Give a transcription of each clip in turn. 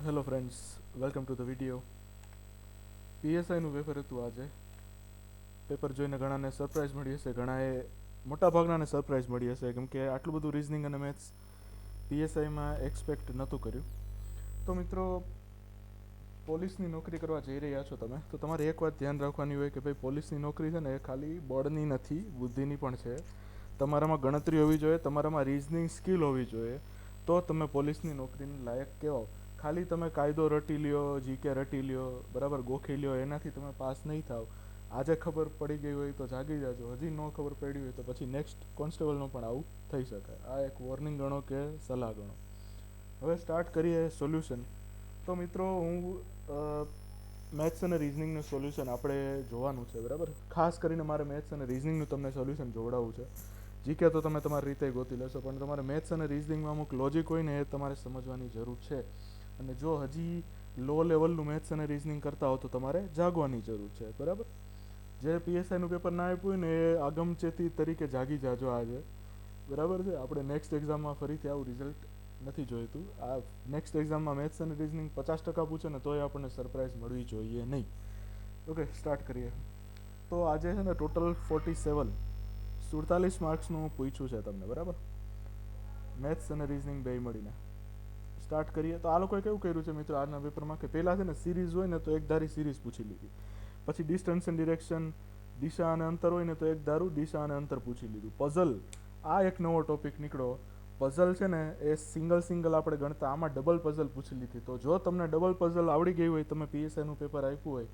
Hello friends, welcome to the video. પીએસઆઈનું paper હતું આજે. પેપર જોઈને ઘણાને સરપ્રાઈઝ મળી હશે, ઘણાએ મોટાભાગનાને સરપ્રાઈઝ મળી હશે, કેમ કે આટલું બધું રિઝનિંગ અને મેથ્સ પીએસઆઈમાં એક્સપેક્ટ નહોતું કર્યું. તો મિત્રો, પોલીસની નોકરી કરવા જઈ રહ્યા છો તમે, તો તમારે એક વાત ધ્યાન રાખવાની હોય કે ભાઈ પોલીસની નોકરી છે ને એ ખાલી બળની નથી, બુદ્ધિની પણ છે. તમારામાં ગણતરી હોવી જોઈએ, તમારામાં રિઝનિંગ સ્કિલ હોવી જોઈએ, તો તમે પોલીસની નોકરીને લાયક કહેવાઓ. ખાલી તમે કાયદો રટી લ્યો, જીકે રટી લ્યો, બરાબર ગોખી લ્યો, એનાથી તમે પાસ નહીં થાવ. આજે ખબર પડી ગઈ હોય તો જાગી જાજો, હજી ન ખબર પડી હોય તો પછી નેક્સ્ટ કોન્સ્ટેબલમાં પણ આવું થઈ શકે. આ એક વોર્નિંગ ગણો કે સલાહ ગણો. હવે સ્ટાર્ટ કરીએ સોલ્યુશન. તો મિત્રો, હું મેથ્સ અને રિઝનિંગનું સોલ્યુશન આપણે જોવાનું છે, બરાબર. ખાસ કરીને મારે મેથ્સ અને રિઝનિંગનું તમને સોલ્યુશન જોવડાવવું છે. જીકે તો તમે તમારી રીતે ગોતી લેશો, પણ તમારે મેથ્સ અને રિઝનિંગમાં અમુક લોજિક હોય ને એ તમારે સમજવાની જરૂર છે. અને જો હજી લો લેવલનું મેથ્સ અને રિઝનિંગ કરતા હો તો તમારે જાગવાની જરૂર છે, બરાબર. જે પીએસઆઈનું પેપર ના આપ્યું હોય ને એ આગમચેતી તરીકે જાગી જાજો આજે, બરાબર છે. આપણે નેક્સ્ટ એક્ઝામમાં ફરીથી આવું રિઝલ્ટ નથી જોઈતું. આ નેક્સ્ટ એક્ઝામમાં મેથ્સ અને રિઝનિંગ 50% પૂછે ને તોય આપણને સરપ્રાઈઝ મળવી જોઈએ નહીં. ઓકે, સ્ટાર્ટ કરીએ. તો આજે છે ને ટોટલ 47 માર્ક્સનું પૂછ્યું છે તમને, બરાબર. મેથ્સ અને રિઝનિંગ બે મળીને સ્ટાર્ટ કરીએ. તો આ લોકોએ કેવું કર્યું છે મિત્રો આજના પેપરમાં, કે પહેલાં છે ને સિરીઝ હોય ને તો એક ધારી સિરીઝ પૂછી લીધી. પછી ડિસ્ટન્સ એન્ડ ડિરેક્શન, દિશા અને અંતર હોય ને તો એક ધારું દિશા અને અંતર પૂછી લીધું. પઝલ, આ એક નવો ટોપિક નીકળો. પઝલ છે ને એ સિંગલ સિંગલ આપણે ગણતા, આમાં ડબલ પઝલ પૂછી લીધી. તો જો તમને ડબલ પઝલ આવડી ગઈ હોય, તમે પીએસઆઈનું પેપર આપ્યું હોય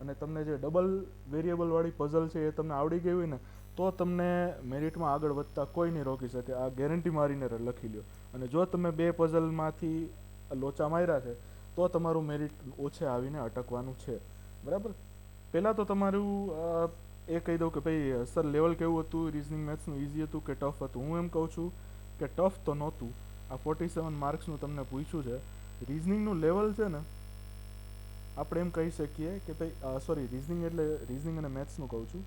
અને તમને જે ડબલ વેરિયેબલવાળી પઝલ છે એ તમને આવડી ગઈ હોય ને, તો તમને મેરિટમાં આગળ વધતા કોઈ નહીં રોકી શકે. આ ગેરંટી મારીને લખી લ્યો. અને જો તમે બે પઝલમાંથી લોચા માર્યા છે તો તમારું મેરિટ ઓછે આવીને અટકવાનું છે, બરાબર. પહેલાં તો તમારું એ કહી દઉં કે ભાઈ સર લેવલ કેવું હતું, રિઝનિંગ મેથ્સનું ઇઝી હતું કે ટફ હતું. હું એમ કહું છું કે ટફ તો નહોતું. આ 47 માર્ક્સનું તમને પૂછ્યું છે. રિઝનિંગનું લેવલ છે ને, આપણે એમ કહી શકીએ કે ભાઈ સોરી, રિઝનિંગ એટલે રિઝનિંગ અને મેથ્સનું કહું છું,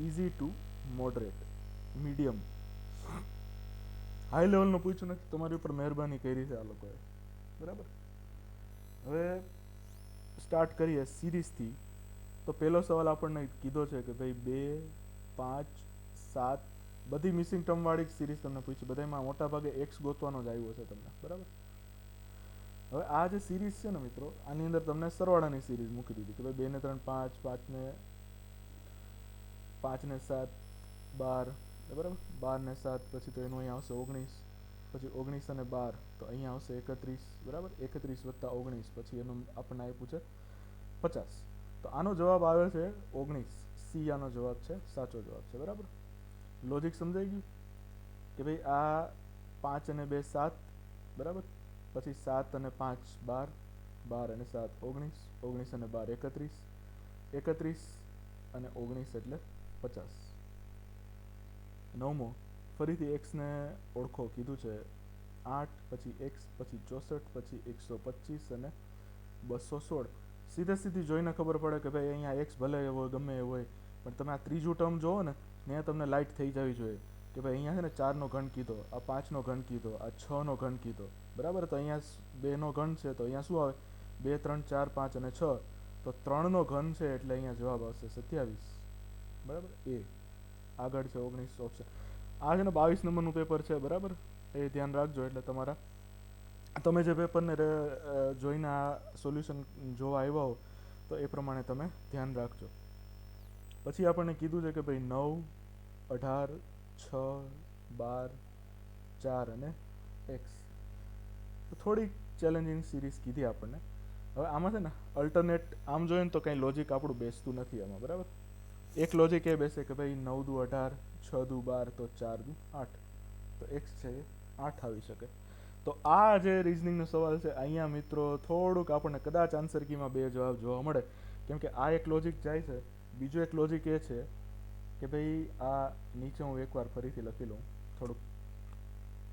easy to moderate, medium. High લેવલનું પૂછ્યું નથી, તમારી ઉપર મહેરબાની કરી છે આ લોકોએ, બરાબર. હવે સ્ટાર્ટ કરીએ સિરીઝથી. તો પહેલો સવાલ આપણને કીધો છે કે ભાઈ 2, 5, 7 બધી મિસિંગ ટર્મવાળી સિરીઝ તમને પૂછી. બધામાં મોટાભાગે એક્સ ગોતવાનો જ આવ્યો છે તમને, બરાબર. હવે આ જે સિરીઝ છે ને મિત્રો, આની અંદર તમને સરવાળાની સિરીઝ મૂકી દીધી કે ભાઈ 2 ને 3 5, 5 ને 7 12, બરાબર. 12 ને 7 પછી તો એનું અહીંયા આવશે 19, પછી 19 અને 12 તો અહીંયા આવશે 31, બરાબર. 31 વત્તા 19 પછી એનું આપણને આપ્યું છે 50. તો આનો જવાબ આવે છે 19. સી આનો જવાબ છે, સાચો જવાબ છે, બરાબર. લોજિક સમજાઈ ગયું કે ભાઈ આ 5 અને 2 7, બરાબર. પછી 7 અને 5 12, 12 અને 7 19, 19 અને 12 31, 31 અને 19 એટલે 50. નવમો, ફરીથી એક્સને ઓળખો કીધું છે. 8 પછી એક્સ પછી 64 પછી 125 અને 216. સીધે સીધી જોઈને ખબર પડે કે ભાઈ અહીંયા એક્સ ભલે એ હોય ગમે એ હોય, પણ તમે આ ત્રીજું ટર્મ જોવો ને, ત્યાં તમને લાઇટ થઈ જવી જોઈએ કે ભાઈ અહીંયા છે ને 4નો ઘન કીધો, આ 5નો ઘન કીધો, આ 6નો ઘન કીધો, બરાબર. તો અહીંયા 2નો ઘન છે તો અહીંયા શું આવે, 2 3 4 5 અને 6, તો 3નો ઘન છે એટલે અહીંયા જવાબ આવશે 27, બરાબર. એ આગળ છે 19 ઓપ્શન. આ છે ને 22 નંબરનું પેપર છે, બરાબર. એ ધ્યાન રાખજો. એટલે તમે જે પેપરને જોઈને આ સોલ્યુશન જોવા આવ્યા હો તો એ પ્રમાણે તમે ધ્યાન રાખજો. પછી આપણને કીધું છે કે ભાઈ 9, 18, 6, 12, 4 અને એક્સ. તો થોડીક ચેલેન્જિંગ સિરીઝ કીધી આપણને. હવે આમાં છે ને અલ્ટરનેટ આમ જોઈએ ને તો કંઈ લોજિક આપણું બેસતું નથી આમાં, બરાબર. એક લોજિક એ બેસે કે ભાઈ 9 દુ 18, 6 દુ 12 તો 4 દુ 8, તો એક્સ છે એ 8 આવી શકે. તો આ જે રિઝનિંગનો સવાલ છે અહીંયા મિત્રો થોડુંક આપણને કદાચ આન્સર કીમાં બે જવાબ જોવા મળે, કેમ કે આ એક લોજિક જાય છે. બીજું એક લોજિક એ છે કે ભાઈ આ નીચે હું એકવાર ફરીથી લખી લઉં, થોડુંક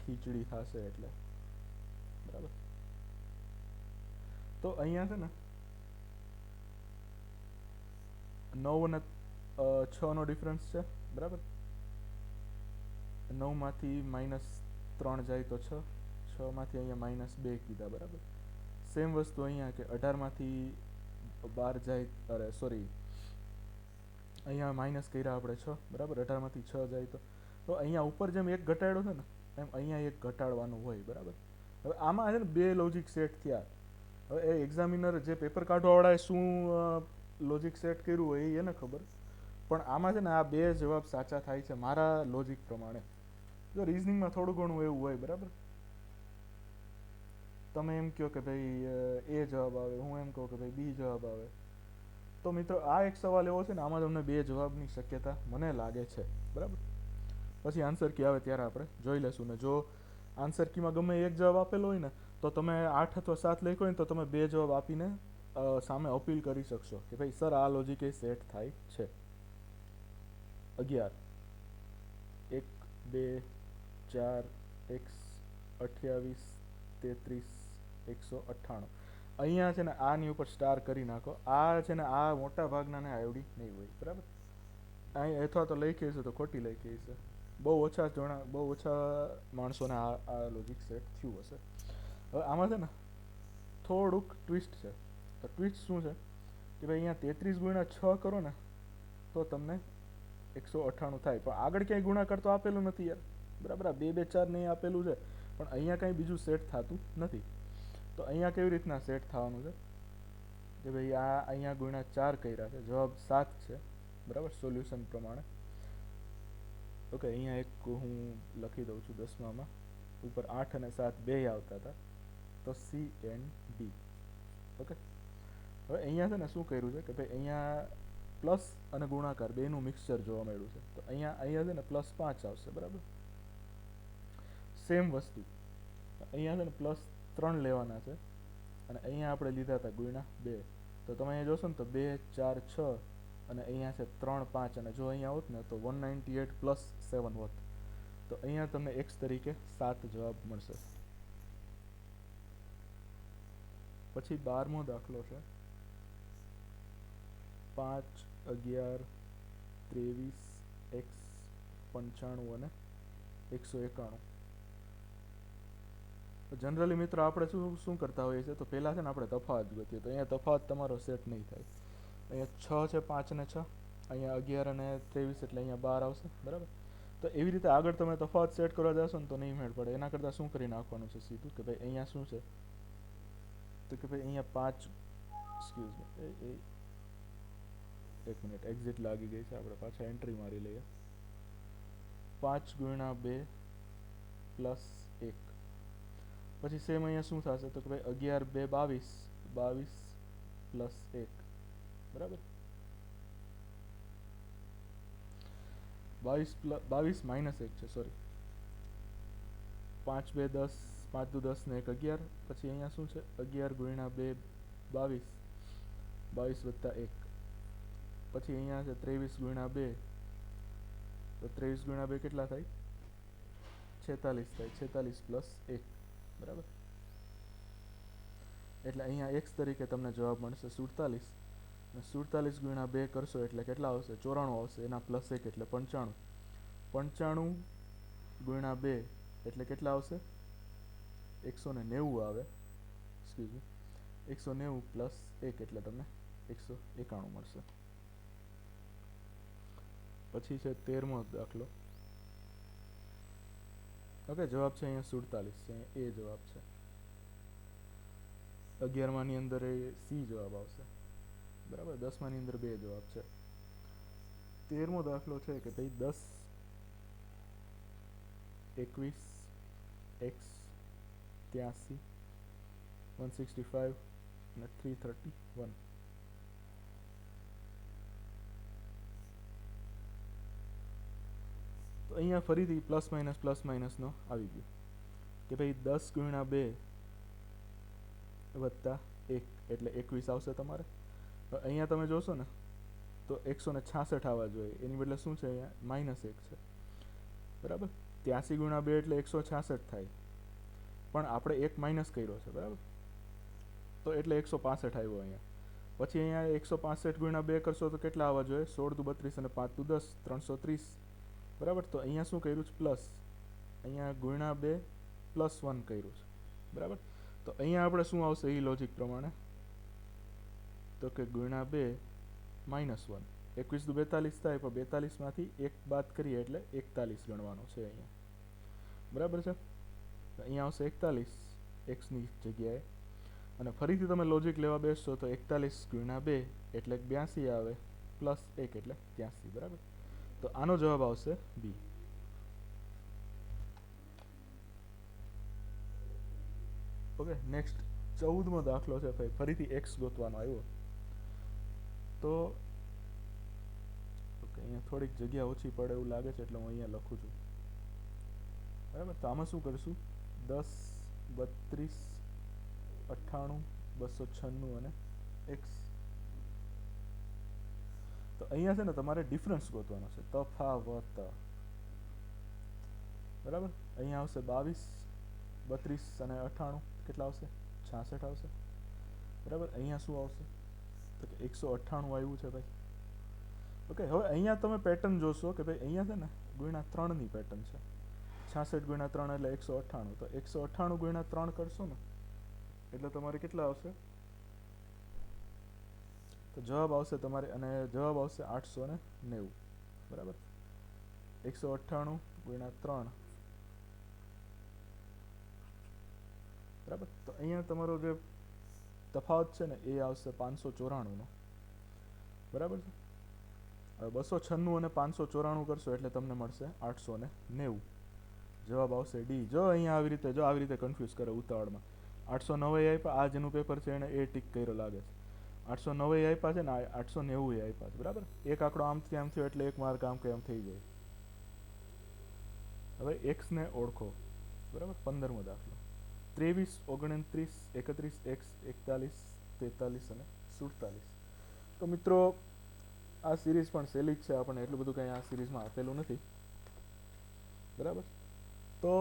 ખીચડી થશે એટલે, બરાબર. તો અહીંયા છે ને 9 અને 6નો ડિફરન્સ છે, બરાબર. 9માંથી -3 જાય તો 6, 6માંથી અહીંયા -2 કીધા, બરાબર. સેમ વસ્તુ અહીંયા કે 18માંથી 12 જાય, અરે સોરી, અહીંયા માઇનસ કર્યા આપણે 6, બરાબર. 18માંથી 6 જાય તો અહીંયા ઉપર જેમ એક ઘટાડ્યો છે ને એમ અહીંયા એક ઘટાડવાનું હોય, બરાબર. હવે આમાં છે ને બે લોજિક સેટ થયા. હવે એ એક્ઝામિનર જે પેપર કાઢવાવાળાએ શું લોજિક સેટ કર્યું હોય એ એને ખબર, પણ આમાં છે ને આ બે જવાબ સાચા થાય છે મારા લોજિક પ્રમાણે. જો રિઝનિંગમાં થોડું ઘણું એવું હોય, બરાબર. તમે એમ કહો કે ભાઈ એ જવાબ આવે, હું એમ કહું કે ભાઈ બી જવાબ આવે, તો મિત્રો આ એક સવાલ એવો છે ને આમાં તમને બે જવાબની શક્યતા મને લાગે છે, બરાબર. પછી આન્સર કી આવે ત્યારે આપણે જોઈ લેશું. ને જો આન્સર કીમાં ગમે એક જવાબ આપેલો હોય ને તો તમે 8 અથવા 7 લખ્યો હોય ને તો તમે બે જવાબ આપીને સામે અપીલ કરી શકશો કે ભાઈ સર આ લોજિક એ સેટ થાય છે. 11 1 2 4 x 28 33 198. અહીંયા છે ને આની ઉપર સ્ટાર કરી નાખો. આ છે ને આ મોટા ભાગના ને આવડી નહીં હોય, બરાબર. અહીં અથવા તો લખી હશે તો ખોટી લખી હશે. બહુ ઓછા માણસોને આ લોજિક સેટ થયું હશે. હવે આમાં છે ને થોડુંક ટ્વિસ્ટ છે. તો ટ્વિસ્ટ શું છે કે ભાઈ અહીંયા 33 ગુણ્યા 6 કરો ને તો તમને 198 થાય, પણ આગળ ક્યાંય ગુણાકાર તો આપેલું નથી યાર, બરાબર. આ 2 2 4 નહીં આપેલું છે, પણ અહીંયા કાંઈ બીજું સેટ થતું નથી. તો અહીંયા કેવી રીતના સેટ થવાનું છે કે ભાઈ આ અહીંયા ગુણ્યા 4 કર્યા છે, જવાબ 7 છે, બરાબર, સોલ્યુશન પ્રમાણે. ઓકે, અહીંયા એક હું લખી દઉં છું 10માં ઉપર 8 અને 7 બે આવતા હતા, તો સી એન્ડ ડી. ઓકે, હવે અહીંયા છે ને શું કર્યું છે કે ભાઈ અહીંયા પ્લસ અને ગુણાકાર બેનું મિક્સચર જોવા મળ્યું છે. તો અહીંયા છે ને +5 આવશે, બરાબર. સેમ વસ્તુ અહીંયા છે ને +3 લેવાના છે અને અહીંયા આપણે લીધા હતા ગુણ્યા 2. તો તમે અહીંયા જોશો ને તો 2 4 6 અને અહીંયા છે 3 5, અને જો અહીંયા હોત ને તો 198 + 7 હોત. તો અહીંયા તમને x તરીકે 7 જવાબ મળશે. પછી 12મો દાખલો છે 5 11 23 x 95 અને 191. જનરલી મિત્રો આપણે શું કરતા હોઈએ છીએ, તો પહેલાં છે ને આપણે તફાવત ગોતીએ. તો અહીંયા તફાવત તમારો સેટ નહીં થાય. અહીંયા 6 છે, 5 અને 6, અહીંયા 11 અને 23 એટલે અહીંયા 12 આવશે, બરાબર. તો એવી રીતે આગળ તમે તફાવત સેટ કરવા જશો ને તો નહીં મેળ પડે. એના કરતાં શું કરી નાખવાનું છે સીધું કે ભાઈ અહીંયા શું છે તો કે ભાઈ અહીંયા 5, એક્સક્યુઝ મી, એક મિનિટ, એક્ઝિટ લાગી ગઈ છે, આપણે પાછા એન્ટ્રી મારી લઈએ. 5 ગુણ્યા 2 + 1. પછી સેમ અહીંયા શું થશે તો કે ભાઈ 11 2 22, 22 + 1, બરાબર. 22 - 1 છે, સોરી. 5 2 10, 5 દુ 10 ને 1 11. પછી અહીંયા શું છે 11 ગુણ્યા 2 22, 22 + 1. પછી અહીંયા છે 23 ગુણ્યા 2, તો 23 ગુણ્યા 2 કેટલા થાય 46 થાય, 46 + 1, બરાબર. એટલે અહીંયા x તરીકે તમને જવાબ મળશે 47. અને 47 ગુણ્યા 2 કરશો એટલે કેટલા આવશે 94 આવશે, એના +1 એટલે 95. 95 ગુણ્યા 2 એટલે કેટલા આવશે 190 આવે, એક્સક્યુઝ મી, 190 + 1 એટલે તમને 191 મળશે. પછી છે 13મો દાખલો. ઓકે, જવાબ છે અહીંયા 47 છે, અહીંયા એ જવાબ છે. 11માની અંદર એ સી જવાબ આવશે, બરાબર. 10માની અંદર 2 જવાબ છે. 13મો દાખલો છે કે ભાઈ 10 21 x 83 165 અને 331. તો અહીંયા ફરીથી +- +- નો આવી ગયો કે ભાઈ 10 ગુણ્યા 2 વત્તા 1 એટલે 21 આવશે તમારે. અહીંયા તમે જોશો ને તો 166 આવવા જોઈએ, એની બદલે શું છે અહીંયા -1 છે, બરાબર. 83 ગુણ્યા 2 એટલે 166 થાય, પણ આપણે 1 માઇનસ કર્યો છે, બરાબર. તો એટલે 165 આવ્યો અહીંયા. પછી અહીંયા 165 ગુણ્યા 2 કરશો તો કેટલા આવવા જોઈએ 16 દુ 32 અને 5 દુ 10, 330, બરાબર. તો અહીંયા શું કર્યું છે પ્લસ, અહીંયા ગુણ્યા 2 + 1 કર્યું છે, બરાબર. તો અહીંયા આપણે શું આવશે એ લોજિક પ્રમાણે, તો કે ગુણ્યા 2 -1, 21 દુ 42 થાય, પણ 42માંથી 1 બાદ કરીએ એટલે 41 ગણવાનો છે અહીંયા, બરાબર છે. તો અહીંયા આવશે 41 એક્સની જગ્યાએ, અને ફરીથી તમે લોજિક લેવા બેસશો તો 41 ગુણ્યા 2 એટલે 82 આવે, પ્લસ 1 એટલે 83, બરાબર. તો આનો જવાબ આવશે બી. ઓકે, નેક્સ્ટ 14મો દાખલો છે ભાઈ, ફરીથી એક્સ ગોતવાનો આવ્યો. તો ઓકે, અહીંયા થોડીક જગ્યા ઓછી પડે એવું લાગે છે એટલે હું અહીંયા લખું છું, બરાબર. તો આમાં શું કરીશું, 10, 32, 98, 296 અને એક્સ. તો અહીંયા છે ને તમારે ડિફરન્સ ગોતવાનો છે, તફાવત, બરાબર. અહીંયા આવશે 22, 32 અને 98 કેટલા આવશે, 66 આવશે, બરાબર. અહીંયા શું આવશે, તો કે 198 આવ્યું છે ભાઈ. ઓકે, હવે અહીંયા તમે પેટર્ન જોશો કે ભાઈ અહીંયા છે ને ગુણ્યા 3ની પેટર્ન છે, 66 ગુણ્યા 3 એટલે 198, તો 198 ગુણ્યા 3 કરશો ને એટલે તમારે કેટલા આવશે, તો જવાબ આવશે તમારે, અને જવાબ આવશે 890, બરાબર. 198 ગુણ્યા 3, બરાબર. તો અહીંયા તમારો જે તફાવત છે ને એ આવશે 594નો, બરાબર છે. હવે 296 અને 594 કરશો એટલે તમને મળશે 890, જવાબ આવશે ડી. જો અહીંયા આવી રીતે કન્ફ્યુઝ કરે ઉતાવળમાં, 890 આપ્યા, આ જેનું પેપર છે એને એ ટીક કર્યો લાગે છે, 890 આપ્યા છે ને 890 આપ્યા છે, બરાબર. એક આંકડો આમથી આમ થયો એટલે એક માર્ક આમ કે આમ થઈ જાય. હવે એક્સને ઓળખો, બરાબર. 15મો દાખલો, 23, 29, 31, એક્સ 41, 43 અને 47. તો મિત્રો આ સિરીઝ પણ સહેલી જ છે, આપણને એટલું બધું કંઈ આ સિરીઝમાં આપેલું નથી, બરાબર. તો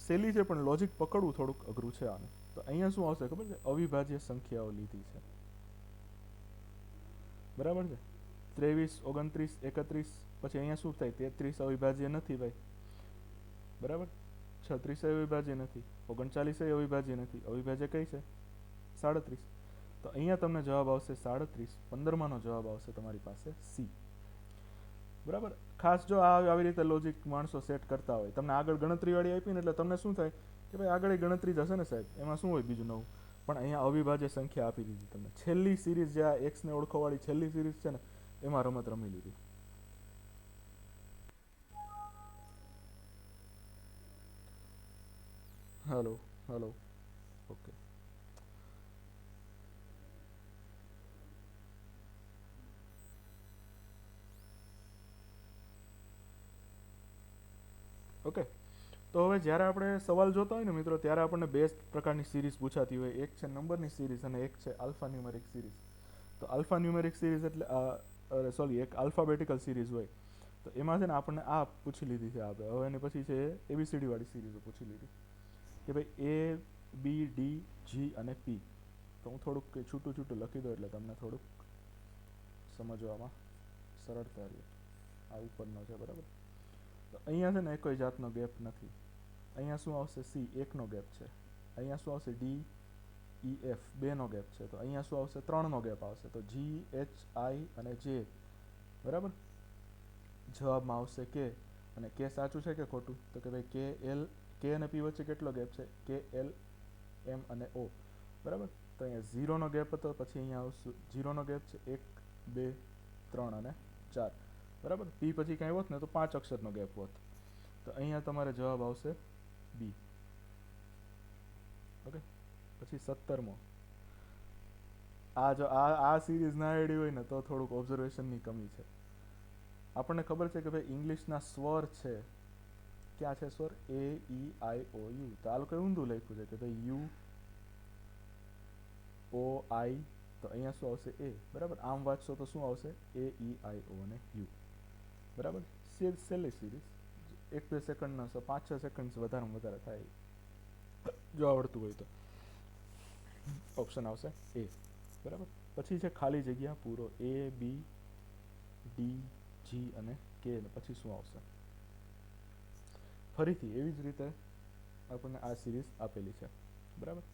સહેલી છે પણ લોજિક પકડવું થોડુંક અઘરું છે આનું. તો અહીંયા શું આવશે ખબર છે, અવિભાજ્ય સંખ્યાઓ લીધી છે, બરાબર છે. 23, 29, 31, પછી અહીંયા શું થાય, 33 અવિભાજ્ય નથી ભાઈ, બરાબર. 36 અવિભાજ્ય નથી, 39 અવિભાજ્ય નથી, અવિભાજ્ય કઈ છે, 37. તો અહીંયા તમને જવાબ આવશે 37, 15માનો જવાબ આવશે તમારી પાસે સી, બરાબર. ખાસ જો આવી રીતે લોજિક માણસો સેટ કરતા હોય, તમને આગળ ગણતરીવાળી આપી ને એટલે તમને શું થાય કે ભાઈ આગળ ગણતરી જ હશે ને સાહેબ, એમાં શું હોય બીજું નવું, પણ અહીંયા અવિભાજ્ય સંખ્યા આપી દીધી તમને. છેલ્લી સિરીઝ જે આ એક્સને ઓળખવાવાળી છેલ્લી સિરીઝ છે ને એમાં રમત રમી લીધી. Hello hello, okay. ઓકે, તો હવે જ્યારે આપણે સવાલ જોતા હોય ને મિત્રો, ત્યારે આપણને બે પ્રકારની સિરીઝ પૂછાતી હોય, એક છે નંબરની સિરીઝ અને એક છે આલ્ફા ન્યુમેરિક સિરીઝ. તો આલ્ફા ન્યુમેરિક સિરીઝ એટલે સોરી એક આલ્ફાબેટિકલ સિરીઝ હોય, તો એમાં છે ને આપણને આ પૂછી લીધી છે આપણે. હવે એની પછી છે એબીસીડી વાળી સિરીઝો પૂછી લીધી કે ભાઈ એ બી ડી જી અને પી. તો હું થોડુંક છૂટું છૂટું લખી દઉં એટલે તમને થોડુંક સમજવામાં સરળતા રહે. આ ઉપરનો છે, બરાબર. તો અહીંયા છે ને કોઈ જાતનો ગેપ નથી. અહીંયા શું આવશે, સી એકનો ગેપ છે. અહીંયા શું આવશે, ડી ઈ એફ બેનો ગેપ છે. તો અહીંયા શું આવશે, 3નો ગેપ આવશે. તો જી એચ આઈ અને જે, બરાબર. જવાબમાં આવશે કે, અને કે સાચું છે કે ખોટું, તો કે ભાઈ કે અને પી વચ્ચે કેટલો ગેપ છે, કે એલ એમ અને ઓ, બરાબર. તો અહીંયા 0નો ગેપ હતો, પછી અહીંયા આવશે 0નો ગેપ છે, 1, 2, 3 અને 4, બરાબર. પી પછી કાંઈ હોત ને તો 5 અક્ષરનો ગેપ હોત. તો અહીંયા તમારે જવાબ આવશે બી. ઓકે, પછી 17મો. જો આ સિરીઝ ના આવડી હોય ને તો થોડુંક ઓબ્ઝર્વેશનની કમી છે. આપણને ખબર છે કે ભાઈ ઇંગ્લિશના સ્વર છે, ક્યાં છે સ્વર, એ ઈ આઈ ઓ યુ. તો આ લોકોએ ઊંધું લખ્યું છે કે ભાઈ યુ ઓ આઈ, તો અહીંયા શું આવશે એ, બરાબર. આમ વાંચશો તો શું આવશે, એ ઈ આઈ ઓ અને યુ, બરાબર. સહેલી સિરીઝ, 1-2 સેકન્ડનો, 5-6 સેકન્ડ વધારેમાં વધારે થાય જો આવડતું હોય તો. ઓપ્શન આવશે એ, બરાબર. પછી છે ખાલી જગ્યા પૂરો, એ બી ડી જી અને કે, પછી શું આવશે, ફરીથી એવી જ રીતે આપણને આ સિરીઝ આપેલી છે, બરાબર.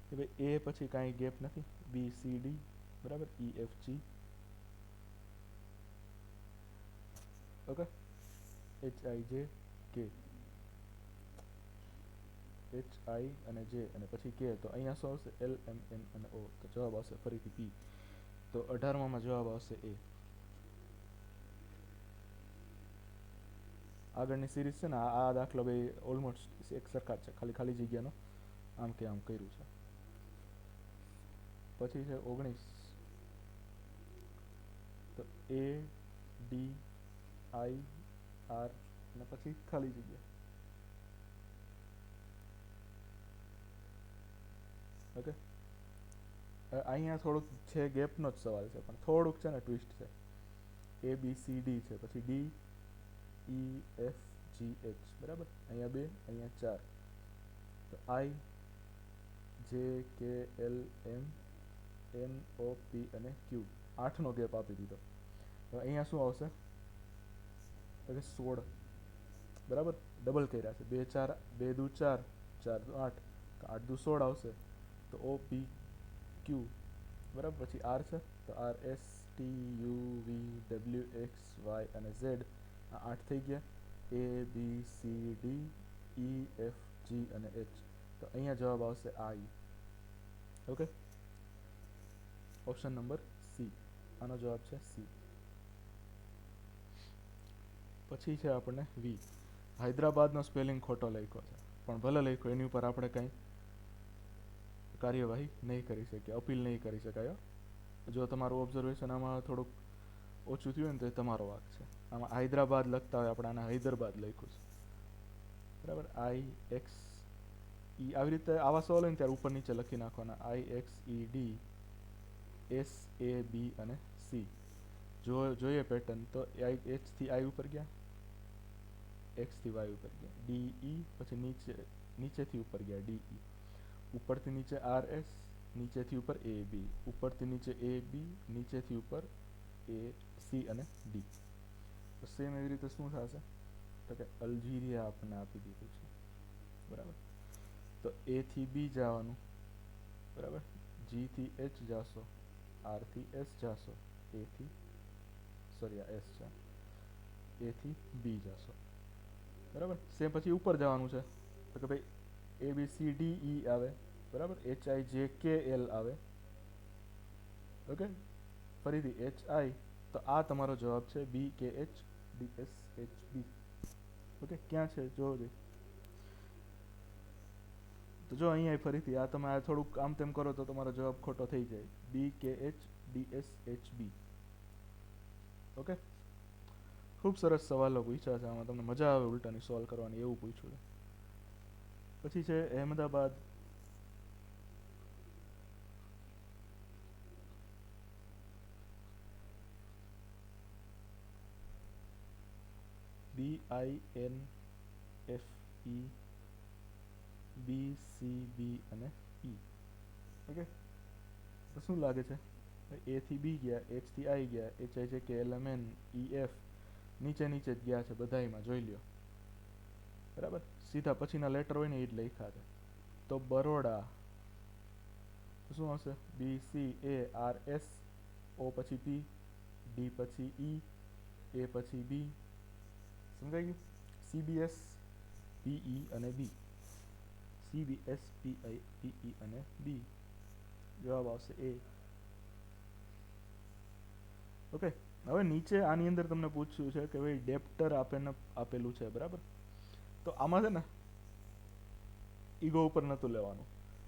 કે ભાઈ એ પછી કાંઈ ગેપ નથી, બી સી ડી, બરાબર, E F G, okay, H I J K, H I અને જે અને પછી કે, તો અહીંયા શું આવશે? એલ એમ એન અને ઓ. તો જવાબ આવશે ફરીથી પી. તો 18માં જવાબ આવશે એ. આગળની સિરીઝ છે ને, આ દાખલો ભાઈ ઓલમોસ્ટ એક સરખા જ છે, ખાલી ખાલી જગ્યાનો આમ કે આમ કર્યું છે. પછી છે 19. તો એ ડી આઈ આર અને પછી ખાલી જગ્યા, ઓકે. અહીંયા થોડુંક છે, ગેપનો જ સવાલ છે, પણ થોડુંક છે ને ટ્વિસ્ટ છે. એ બી સી ડી છે, પછી D E F G H, બરાબર. અહીંયા 2, અહીંયા 4. તો આઈ J K L M N O પી અને ક્યુ, 8નો ગેપ આપી દીધો. હવે અહીંયા શું આવશે? તો કે 16, બરાબર. ડબલ કર્યા છે, 2 4, 2 દુ 4, 4 દુ 8, તો 8 દુ 16 આવશે. તો ઓ પી ક્યુ, બરાબર. પછી આર છે, તો R S T U V W X Y અને ઝેડ, આ 8 થઈ ગયા. A B C D E F G અને એચ, તો અહીંયા જવાબ આવશે I, okay. Option number C, આનો જવાબ છે સી. પછી છે આપણને વી. હૈદરાબાદનો સ્પેલિંગ ખોટો લખ્યો છે, પણ ભલે લખ્યો, એની ઉપર આપણે કંઈ કાર્યવાહી નહીં કરી શકીએ, અપીલ નહીં કરી શકાય. જો તમારું ઓબ્ઝર્વેશન આમાં થોડુંક ઓછું થયું હોય ને તો એ તમારો વાંક છે. આમાં હૈદરાબાદ લખતા હોય, આપણે આને હૈદરાબાદ લખ્યું છે, બરાબર. આઈ એક્સ ઈ, આવી રીતે આવા સવાલ હોય ને ત્યારે ઉપર નીચે લખી નાખવાના. I X E D S A B અને સી. જોઈએ પેટર્ન, તો એચથી આઈ ઉપર ગયા, એક્સથી વાય ઉપર ગયા, ડી ઈ, પછી નીચેથી ઉપર ગયા ડી ઈ, ઉપરથી નીચે આર એસ, નીચેથી ઉપર એ બી, ઉપરથી નીચે એ બી, નીચેથી ઉપર એ સી અને ડી. તો સેમ એવી રીતે શું થશે? તો કે અલ્જીરિયા આપણને આપી દીધું છે, બરાબર. તો એ થી બી જવાનું, બરાબર. જી થી એચ જાશો, આર થી એસ જાશો, એથી સોરી આ એસ છે, એથી બી જાશો, બરાબર. સેમ પછી ઉપર જવાનું છે, તો કે ભાઈ એ બી સી ડી ઈ આવે, બરાબર. H I J K L આવે, ઓકે. ફરીથી એચ આઈ, તો આ તમારો જવાબ છે B K H D S H B, okay. ક્યાં છે જોજો. તો જો અહીંયા ફરીથી આ તમે આ થોડુંક આમ તેમ કરો તો તમારો જવાબ ખોટો થઈ જાય. B K H D S H B, okay. ખૂબ સરસ સવાલો પૂછ્યા છે આમાં, તમને મજા આવે ઉલટાની સોલ્વ કરવાની, એવું પૂછ્યું છે. પછી છે Ahmedabad. B I N F E B C B અને ઈ, ઓકે. તો શું લાગે છે? એ થી બી ગયા, એચ થી આઈ ગયા, H I J K L M N E F, નીચે નીચે જ ગયા છે બધાયમાં, જોઈ લ્યો, બરાબર. સીધા પછીના લેટર હોય ને એ જ લખ્યા છે. તો બરોડા, તો શું આવશે? B C A R S, O પછી પી, ડી પછી ઈ, એ પછી બી, સમજાઈ ગયું? સીબીએસ પીઈ અને બી, સીબીએસ પીઈ અને બી, જવાબ આવશે એ, ઓકે. હવે નીચે આની અંદર તમને પૂછ્યું છે કે ભાઈ ડેપ્ટર આપેલું છે, બરાબર. તો આમાં છે ને ઈગો ઉપર નહોતું લેવાનું.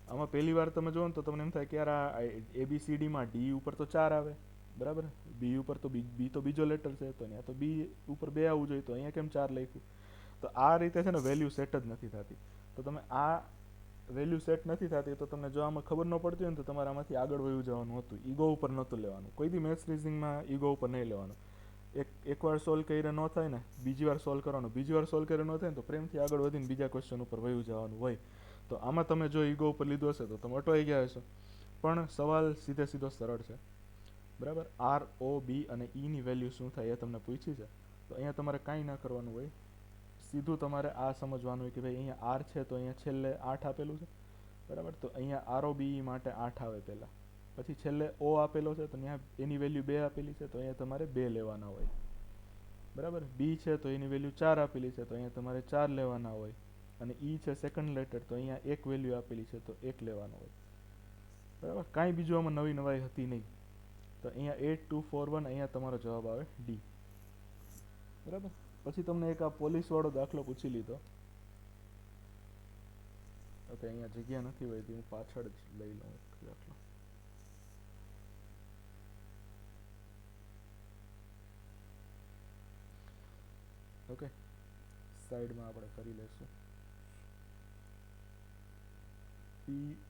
આમાં પહેલી વાર તમે જુઓ ને તો તમને એમ થાય કે યાર આ એબીસીડીમાં ડી ઉપર તો 4 આવે, બરાબર. બી ઉપર તો બી તો બીજો લેટર છે, તો અહીંયા તો બી ઉપર 2 આવવું જોઈએ, તો અહીંયા કેમ 4 લખ્યું? તો આ રીતે છે ને વેલ્યુ સેટ જ નથી થતી. તો તમે આ વેલ્યુ સેટ નથી થતી, તો તમને જો આમાં ખબર ન પડતી હોય ને તો તમારે આમાંથી આગળ વયું જવાનું હતું. ઈગો ઉપર નહોતું લેવાનું. કોઈ દી મેથ્સ રીઝનિંગમાં ઈગો ઉપર નહીં લેવાનું. એકવાર સોલ્વ કરીને ન થાય ને, બીજી વાર સોલ્વ કરવાનું, બીજી વાર સોલ્વ કરીને ન થાય ને તો પ્રેમથી આગળ વધીને બીજા ક્વેશ્ચન ઉપર વયું જવાનું હોય. તો આમાં તમે જો ઈગો ઉપર લીધું હશે તો તમે અટવાઈ ગયા હશો. પણ સવાલ સીધે સીધો સરળ છે, બરાબર. આર ઓ બી અને ઈની વેલ્યુ શું થાય એ તમને પૂછી છે, તો અહીંયા તમારે કાંઈ ના કરવાનું હોય, સીધું તમારે આ સમજવાનું હોય કે ભાઈ અહીંયા આર છે તો અહીંયા છેલ્લે 8 આપેલું છે, બરાબર. તો અહીંયા આરઓબીઈ માટે 8 આવે પહેલાં, પછી છેલ્લે ઓ આપેલો છે તો ત્યાં એની વેલ્યુ 2 આપેલી છે તો અહીંયા તમારે 2 લેવાના હોય, બરાબર. બી છે તો એની વેલ્યુ 4 આપેલી છે તો અહીંયા તમારે 4 લેવાના હોય, અને ઈ છે સેકન્ડ લેટર તો અહીંયા એક વેલ્યુ આપેલી છે તો 1 લેવાનો હોય, બરાબર. કાંઈ બીજું આમાં નવી નવાઈ હતી નહીં. તો અહીંયા 8241 અહીંયા તમારો જવાબ આવે ડી, બરાબર. પછી તમને એક આ પોલીસવાળો દાખલો પૂછી લીધો. ઓકે, અહીંયા જગ્યા નથી હોતી, હું પાછળ જ લઈ લઉં એક દાખલો. ઓકે, સાઈડમાં આપણે કરી લઈશું.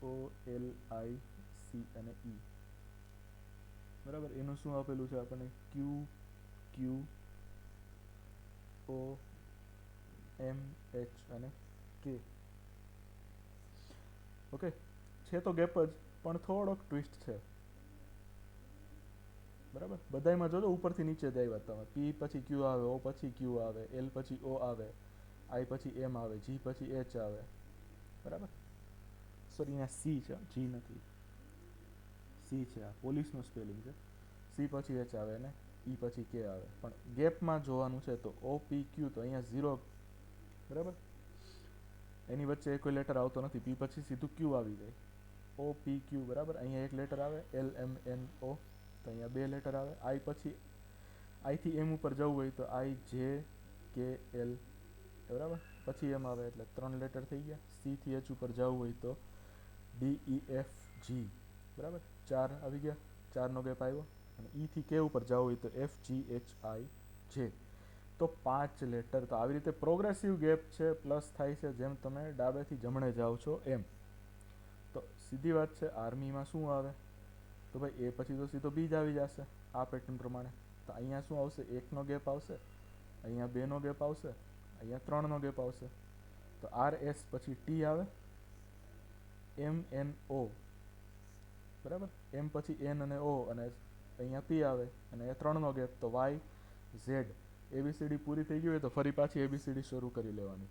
POLIC અને E, બરાબર. એનું શું આપેલું છે આપણને? QQOMH અને K. ઓકે, છે તો ગેપ જ, પણ થોડોક ટ્વિસ્ટ છે, બરાબર. બધાયમાં જોજો ઉપરથી નીચે જ આવ્યા તમે. P પછી Q આવે, O પછી Q આવે, L પછી O આવે, I પછી M આવે, G પછી H આવે, બરાબર. સોરી, અહીંયા C છે, G નથી, C છે. આ પોલીસનું સ્પેલિંગ છે. C પછી H આવે ને E પછી K આવે, પણ ગેપમાં જોવાનું છે તો OPQ તો અહીંયા 0, બરાબર. એની વચ્ચે કોઈ લેટર આવતો નથી. P પછી સીધું Q આવી જાય, OPQ, બરાબર. અહીંયા એક લેટર આવે LMNO તો અહીંયા 2 લેટર આવે. I પછી I થી M ઉપર જવું હોય તો IJKL, બરાબર. પછી M આવે એટલે 3 લેટર થઈ ગયા. C થી H ઉપર જવું હોય તો DEFG, બરાબર. 4 આવી ગયા, 4નો ગેપ આવ્યો. અને E થી K ઉપર જવું હોય તો FGHIJ, તો 5 લેટર. તો આવી રીતે પ્રોગ્રેસિવ ગેપ છે, પ્લસ થાય છે જેમ તમે ડાબેથી જમણે જાઓ છો એમ. તો સીધી વાત છે, આર્મીમાં શું આવે તો ભાઈ એ પછી તો સીધો બી જ આવી જશે આ પેટર્ન પ્રમાણે. તો અહીંયા શું આવશે? 1નો ગેપ આવશે, અહીંયા 2નો ગેપ આવશે, અહીંયા 3નો ગેપ આવશે. તો RS પછી T આવે, MNO, બરાબર. M પછી N અને O, અને અહીંયા P આવે, અને અહીંયા 3નો ગેપ તો YZ. ABCD પૂરી થઈ ગઈ હોય તો ફરી પાછી ABCD શરૂ કરી લેવાની.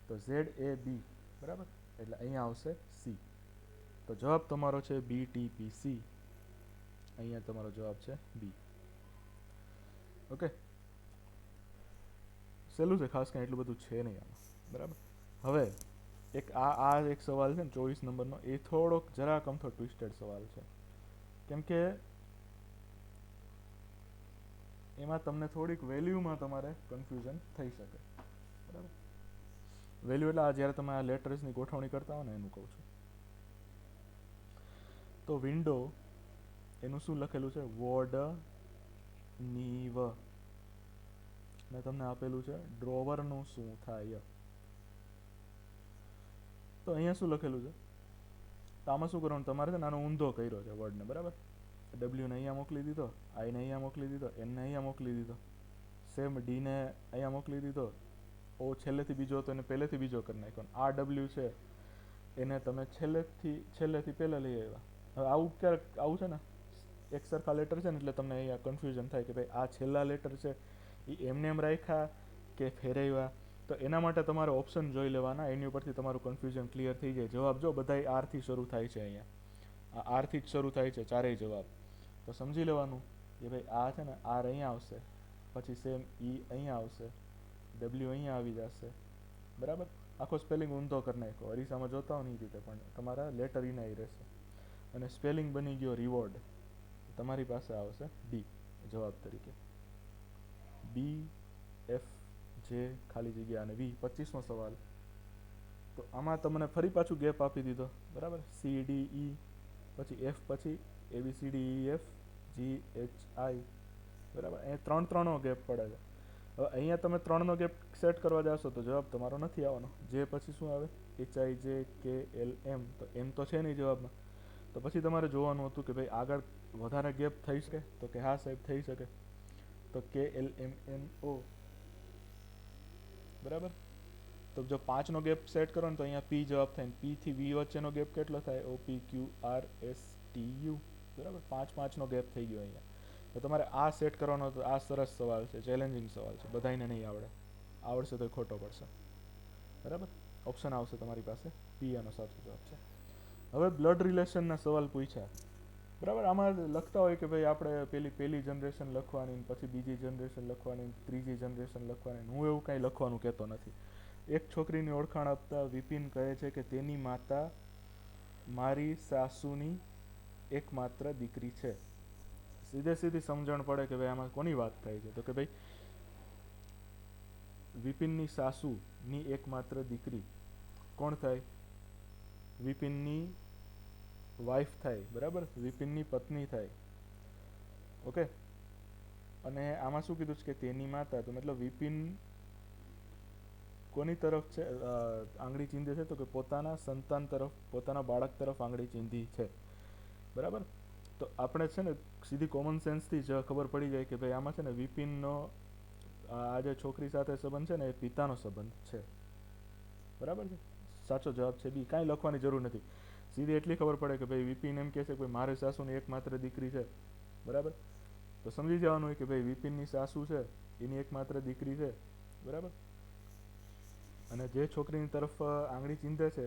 તો ZAB, બરાબર. એટલે અહીંયા આવશે C. તો જવાબ તમારો છે BTPC. અહીંયા તમારો જવાબ છે બી. ઓકે, સહેલું છે, ખાસ કાંઈ એટલું બધું છે નહીં આમાં, બરાબર. હવે એક એક સવાલ છે ને 24 નંબરનો, એ થોડોક જરાક અમથો ટ્વિસ્ટેડ સવાલ છે, કેમ કે એમાં તમને થોડીક વેલ્યુમાં તમારે કન્ફ્યુઝન થઈ શકે, બરાબર. વેલ્યુ એટલે જ્યારે તમે આ લેટર્સની ગોઠવણી કરતા હો ને એનું કહું છું. તો વિન્ડો એનું શું લખેલું છે? વોર્ડ નીવ. ને તમને આપેલું છે ડ્રોવરનું શું થાય. તો અહીંયા શું લખેલું છે? તો આમાં શું કરવાનું? તમારે છે નાનો ઊંધો કર્યો છે વર્ડને, બરાબર. W ને અહીંયા મોકલી દીધો, I ને અહીંયા મોકલી દીધો, N ને અહીંયા મોકલી દીધો, સેમ D ને અહીંયા મોકલી દીધો, O છેલ્લેથી બીજો હતો એને પહેલેથી બીજો કરી નાખ્યો. આ W છે એને તમે છેલ્લેથી પહેલા લઈ આવ્યા. હવે આવું ક્યારેક આવું છે ને, એક સરખા લેટર છે ને એટલે તમને અહીંયા કન્ફ્યુઝન થાય કે ભાઈ આ છેલ્લા લેટર છે એ એમને એમ રાખ્યા કે ફેરવ્યા. તો એના માટે તમારે ઓપ્શન જોઈ લેવાના, એની ઉપરથી તમારું કન્ફ્યુઝન ક્લિયર થઈ જાય. જવાબ જો બધાય આરથી શરૂ થાય છે, અહીંયા આ આરથી જ શરૂ થાય છે ચારેય જવાબ. તો સમજી લેવાનું કે ભાઈ આ છે ને આર અહીંયા આવશે, પછી સેમ ઈ અહીંયા આવશે, ડબલ્યુ અહીંયા આવી જશે, બરાબર. આખો સ્પેલિંગ ઊંધો કરી નાખ્યો, અરીસામાં જોતા હો ને એ રીતે, પણ તમારા લેટર ઈને એ રહેશે. અને સ્પેલિંગ બની ગયો રિવોર્ડ, તમારી પાસે આવશે ડી જવાબ તરીકે. BFJ ખાલી જગ્યા અને V 25મો સવાલ. તો આમાં તમને ફરી પાછું ગેપ આપી દીધો, બરાબર. CDE પછી F પછી ABCDEFGHI, બરાબર. અહીંયા 3-3નો ગેપ પડે છે. હવે અહીંયા તમે 3નો ગેપ સેટ કરવા જશો તો જવાબ તમારો નથી આવવાનો. જે પછી શું આવે? HIJKLM. તો M તો છે નહીં જવાબમાં. તો પછી તમારે જોવાનું હતું કે ભાઈ આગળ વધારે ગેપ થઈ શકે, તો કે હા સાહેબ થઈ શકે. તો KLMNO, બરાબર. તો જો 5નો ગેપ સેટ કરો ને તો અહીંયા P જવાબ થાય. P થી V વચ્ચેનો ગેપ કેટલો થાય? OPQRSTU, બરાબર. 5-5નો ગેપ થઈ ગયો અહીંયા. તો તમારે આ સેટ કરવાનો હતો. આ સરસ સવાલ છે, ચેલેન્જિંગ સવાલ છે, બધાને નહીં આવડે. આવડશે તો ખોટો પડશે, બરાબર. ઓપ્શન આવશે તમારી પાસે બી એનો સાચો જવાબ છે. હવે બ્લડ રિલેશનના સવાલ પૂછ્યા, બરાબર. આમાં લખતા હોય કે ભાઈ આપણે પહેલી જનરેશન લખવાની, પછી બીજી જનરેશન લખવાની, ત્રીજી જનરેશન લખવાની. હું એવું કાંઈ લખવાનું કહેતો નથી. એક છોકરીની ઓળખાણ આપતા વિપિન કહે છે કે તેની માતા મારી સાસુની એકમાત્ર દીકરી છે. સીધી સમજણ પડે કે ભાઈ આમાં કોની વાત થાય છે. તો કે ભાઈ વિપિનની સાસુની એકમાત્ર દીકરી કોણ થાય? વિપિનની વાઈફ થાય, બરાબર. વિપિનની પત્ની થાય. ઓકે. અને આમાં શું કીધું છે કે તેની માતા, તો મતલબ વિપિન કોની તરફ છે આંગળી ચીંધે છે? તો કે પોતાના સંતાન તરફ, પોતાના બાળક તરફ આંગળી ચીંધી છે, બરાબર. તો આપણે છે ને સીધી કોમન સેન્સથી જ ખબર પડી જાય કે ભાઈ આમાં છે ને વિપિનનો આ જે છોકરી સાથે સંબંધ છે ને એ પિતાનો સંબંધ છે, બરાબર છે. સાચો જવાબ છે બી. કાંઈ લખવાની જરૂર નથી, સીધી એટલી ખબર પડે કે ભાઈ વિપિન એમ કહે છે કે મારી સાસુની એકમાત્ર દીકરી છે, બરાબર. તો સમજી જવાનું હોય કે ભાઈ વિપિનની સાસુ છે એની એકમાત્ર દીકરી છે, બરાબર. અને જે છોકરીની તરફ આંગળી ચીંધે છે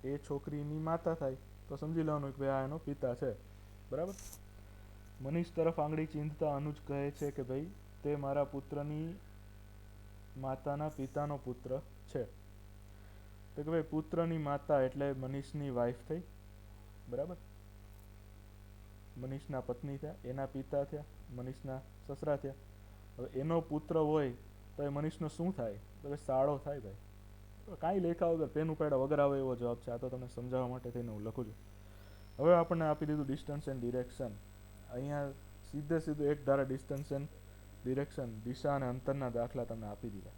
એ છોકરીની માતા થાય. તો સમજી લેવાનું કે ભાઈ આ એનો પિતા છે, બરાબર. મનીષ તરફ આંગળી ચીંધતા અનુજ કહે છે કે ભાઈ તે મારા પુત્રની માતાના પિતાનો પુત્ર છે. તો કે ભાઈ પુત્રની માતા એટલે મનીષની વાઈફ થઈ, બરાબર. મનીષના પત્ની થયા, એના પિતા થયા, મનીષના સસરા થયા. હવે એનો પુત્ર હોય તો એ મનીષનો શું થાય? તો કે સાળો થાય ભાઈ. કાંઈ લેખા વગર, પેન ઉપાડ્યા વગર આવે એવો જવાબ છે. આ તો તમને સમજાવવા માટે થઈને હું લખું છું. હવે આપણને આપી દીધું ડિસ્ટન્સ એન્ડ ડિરેક્શન. અહીંયા સીધું એક ધારા ડિસ્ટન્સ એન્ડ ડિરેક્શન, દિશા અને અંતરના દાખલા તમને આપી દીધા.